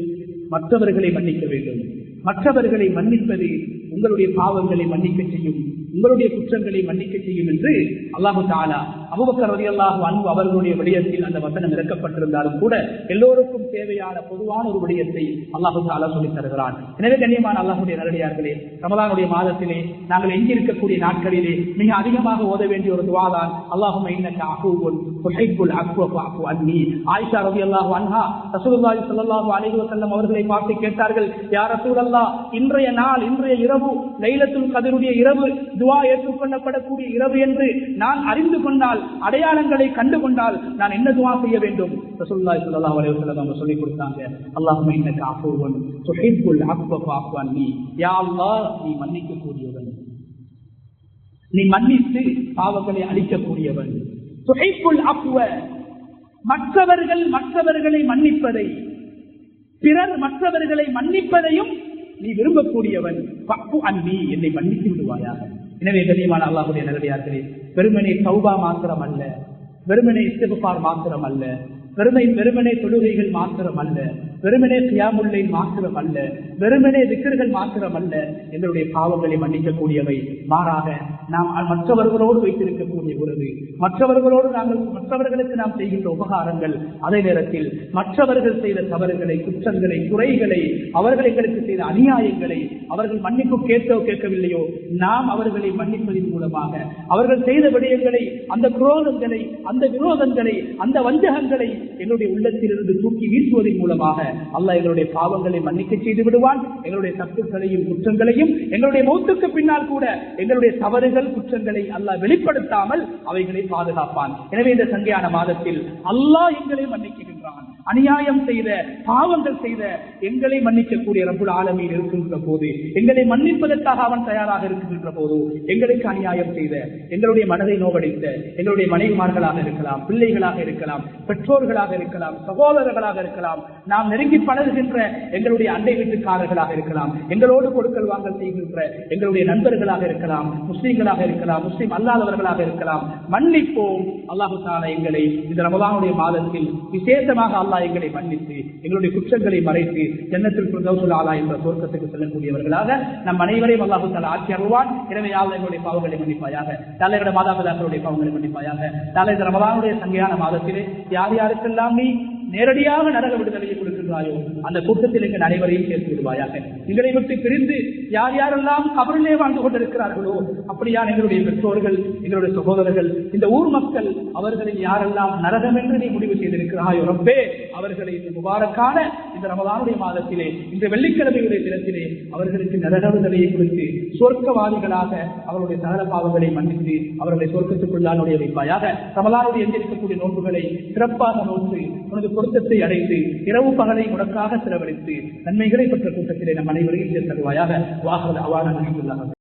மற்றவர்களை மன்னிக்க வேண்டும். மற்றவர்களை மன்னிப்பது உங்களுடைய பாவங்களை மன்னிக்க செய்யும், உங்களுடைய குற்றங்களை மன்னிக்க செய்யும் என்று அல்லாஹு தஆலா அபூபக்கர் ரலியல்லாஹு அன்ஹு அவர்களுடைய விடயத்தில் அந்த வசனம் இறக்கப்பட்டிருந்தாலும் கூட எல்லோருக்கும் தேவையான பொதுவான ஒரு விடயத்தை அல்லாஹு தஆலா சொல்லித் தருகிறான். எனவே கண்ணியமான அல்லாஹ்வுடைய நல்லடியார்களே, ரமலானுடைய மாதத்திலே நாங்கள் எஞ்சியிருக்கக்கூடிய நாட்களிலே மிக அதிகமாக ஓத வேண்டிய ஒரு துஆ தான் அல்லாஹும்ம இன்னக அஃபூவுன் துஹிப்புல் அஃப்வ ஃபஅஃபு அன்னி. ஆயிஷா ரலியல்லாஹு அன்ஹா ரசூலுல்லாஹி ஸல்லல்லாஹு அலைஹி வஸல்லம் அவர்களை பார்த்து கேட்டார்கள், யா ரசூலல்லாஹ், இன்றைய நாள், இன்றைய இரவு லைலத்துல் கத்ருடைய இரவு, துஆ ஏற்றுக்கொள்ளப்படக்கூடிய இரவு என்று நான் அறிந்து கொண்டால், அடையாளங்களை கண்டு கொண்டால் நான் என்ன துஆ செய்ய வேண்டும்? ரசூலுல்லாஹி ஸல்லல்லாஹு அலைஹி வஸல்லம் அவங்க சொல்லி கொடுத்தாங்க, அல்லாஹும்ம இன்னக அஃபூவுன் துஹிப்புல் அஃப்வ ஃபஅஃபு அன்னி. யா அல்லாஹ், நீ மன்னிக்க கூடியவன், நீ மன்னித்து பாவங்களை அழிக்கக்கூடியவன். துஹிப்புல் அஃப்வ, மற்றவர்களை மன்னிப்பதை, பிறர் மற்றவர்களை மன்னிப்பதையும் நீ விரும்பக்கூடியவன். ஃபஅஃபு அன்னி, என்னை மன்னித்து விடுவாயாக. எனவே கண்ணியமான அல்லாஹ்வுடைய நல்லடியார்களே, வெறுமனே தௌபா மாத்திரம் அல்ல, வெறுமனே இஸ்திக்ஃபார் மாத்திரம் அல்ல, வெறுமனே தொழுகைகள் மாத்திரம் அல்ல, வெறுமனே கியாமுல் லைல் மாத்திரம் அல்ல, வெறுமனே திக்ர்கள் மாத்திரம் அல்ல எங்களுடைய பாவங்களை மன்னிக்கக்கூடியவை. மாறாக நாம் மற்றவர்களோடு வைத்திருக்கக்கூடிய உறவு, மற்றவர்களுக்கு நாம் செய்கின்ற உபகாரங்கள், அதே நேரத்தில் மற்றவர்கள் செய்த தவறுகளை, குற்றங்களை, குறைகளை, அவர்கள் எங்களுக்கு செய்த அநியாயங்களை அவர்கள் மன்னிப்பு கேட்கவில்லையோ நாம் அவர்களை மன்னிப்பதன் மூலமாக அவர்கள் செய்த விடயங்களை, அந்த குரோதங்களை, அந்த விரோதங்களை, அந்த வஞ்சகங்களை எங்களுடைய உள்ளத்திலிருந்து தூக்கி வீசுவதன் மூலமாக அல்லாஹ் எங்களுடைய பாவங்களை மன்னிக்க செய்து விடுவான். எங்களுடைய தப்புகளையும் குற்றங்களையும் எங்களுடைய மௌத்துக்கு பின்னால் கூட எங்களுடைய தவறுகள், குற்றங்களை அல்லாஹ் வெளிப்படுத்தாமல் அவைகளை பாதுகாப்பான். எனவே இந்த சங்கையான மாதத்தில் அல்லாஹ் எங்களை மன்னிக்கின்றான். அநியாயம் செய்த, பாவங்கள் செய்த எங்களை மன்னிக்கக்கூடிய ரப்புல் ஆலமீன் இருக்கின்ற போது, எங்களை மன்னிப்பதற்காக அவன் தயாராக இருக்கின்ற போது, எங்களுக்கு அநியாயம் செய்த, எங்களுடைய மனதை நோவடித்த எங்களுடைய மனைவிமார்களாக இருக்கலாம், பிள்ளைகளாக இருக்கலாம், பெற்றோர்களாக இருக்கலாம், சகோதரர்களாக இருக்கலாம், நாம் நெருங்கி பழகுகின்ற எங்களுடைய அண்டை வீட்டுக்காரர்களாக இருக்கலாம், எங்களோடு கொடுக்கல் வாங்கல் செய்கின்ற எங்களுடைய நண்பர்களாக இருக்கலாம், முஸ்லீம்களாக இருக்கலாம், முஸ்லீம் அல்லாதவர்களாக இருக்கலாம், மன்னிப்போம். அல்லாஹு தஆலா எங்களை இந்த ரமலானுடைய மாதத்தில் விசேஷமாக அல்லாஹ் எங்களை மன்னித்து எங்களுடைய குற்றங்களை மறைத்து ஜன்னத்துல் ஃபிர்தௌஸுல் ஆலா என்ற சொர்க்கத்துக்கு செல்லக்கூடியவர்களாக நம் அனைவரையும் அல்லாஹு தஆலா ஆக்கி அருள்வான். எனவே யா அல்லாஹ் எங்களுடைய பாவங்களை மன்னிப்பாயாக, யா அல்லாஹ் எங்களுடைய மாதாபிதாக்களுடைய பாவங்களை மன்னிப்பாயாக. யா அல்லாஹ் இந்த ரமலானுடைய சங்கையான மாதத்திலே யார் யாருக்கெல்லாம் நீ நேரடியாக நரக விடுதலையை கொடுக்கின்றாயோ அந்த கூட்டத்தில் எங்கள் அனைவரையும் சேர்த்து விடுவாயாக. எங்களை விட்டு பிரிந்து யார் யாரெல்லாம் கபரிலே வாழ்ந்து கொண்டிருக்கிறார்களோ அப்படியான எங்களுடைய பெற்றோர்கள், எங்களுடைய சகோதரர்கள், இந்த ஊர் மக்கள், அவர்களில் யாரெல்லாம் நரகம் என்று நீ முடிவு செய்திருக்கிறாயோ ரப்பே, அவர்களை இந்த முபாரக்கான இந்த ரமலானுடைய மாதத்திலே இந்த வெள்ளிக்கிழமையுடைய தினத்திலே அவர்களுக்கு நரகவதலையை கொடுத்து சொர்க்கவாதிகளாக அவருடைய சகல பாவங்களை மன்னித்து அவர்களை சொர்க்கத்துக்குள்ளான வைப்பாயாக. ரமலானுடைய எந்திருக்கக்கூடிய நோன்புகளை சிறப்பாக நோக்கி உனது பொருத்தத்தை அடைந்து இரவு பகலை உனக்காக செலவழித்து நன்மைகளை பெற்ற கூட்டத்திலே நம் அனைவரையும் சேர்த்தருவாயாக. வாகன அவான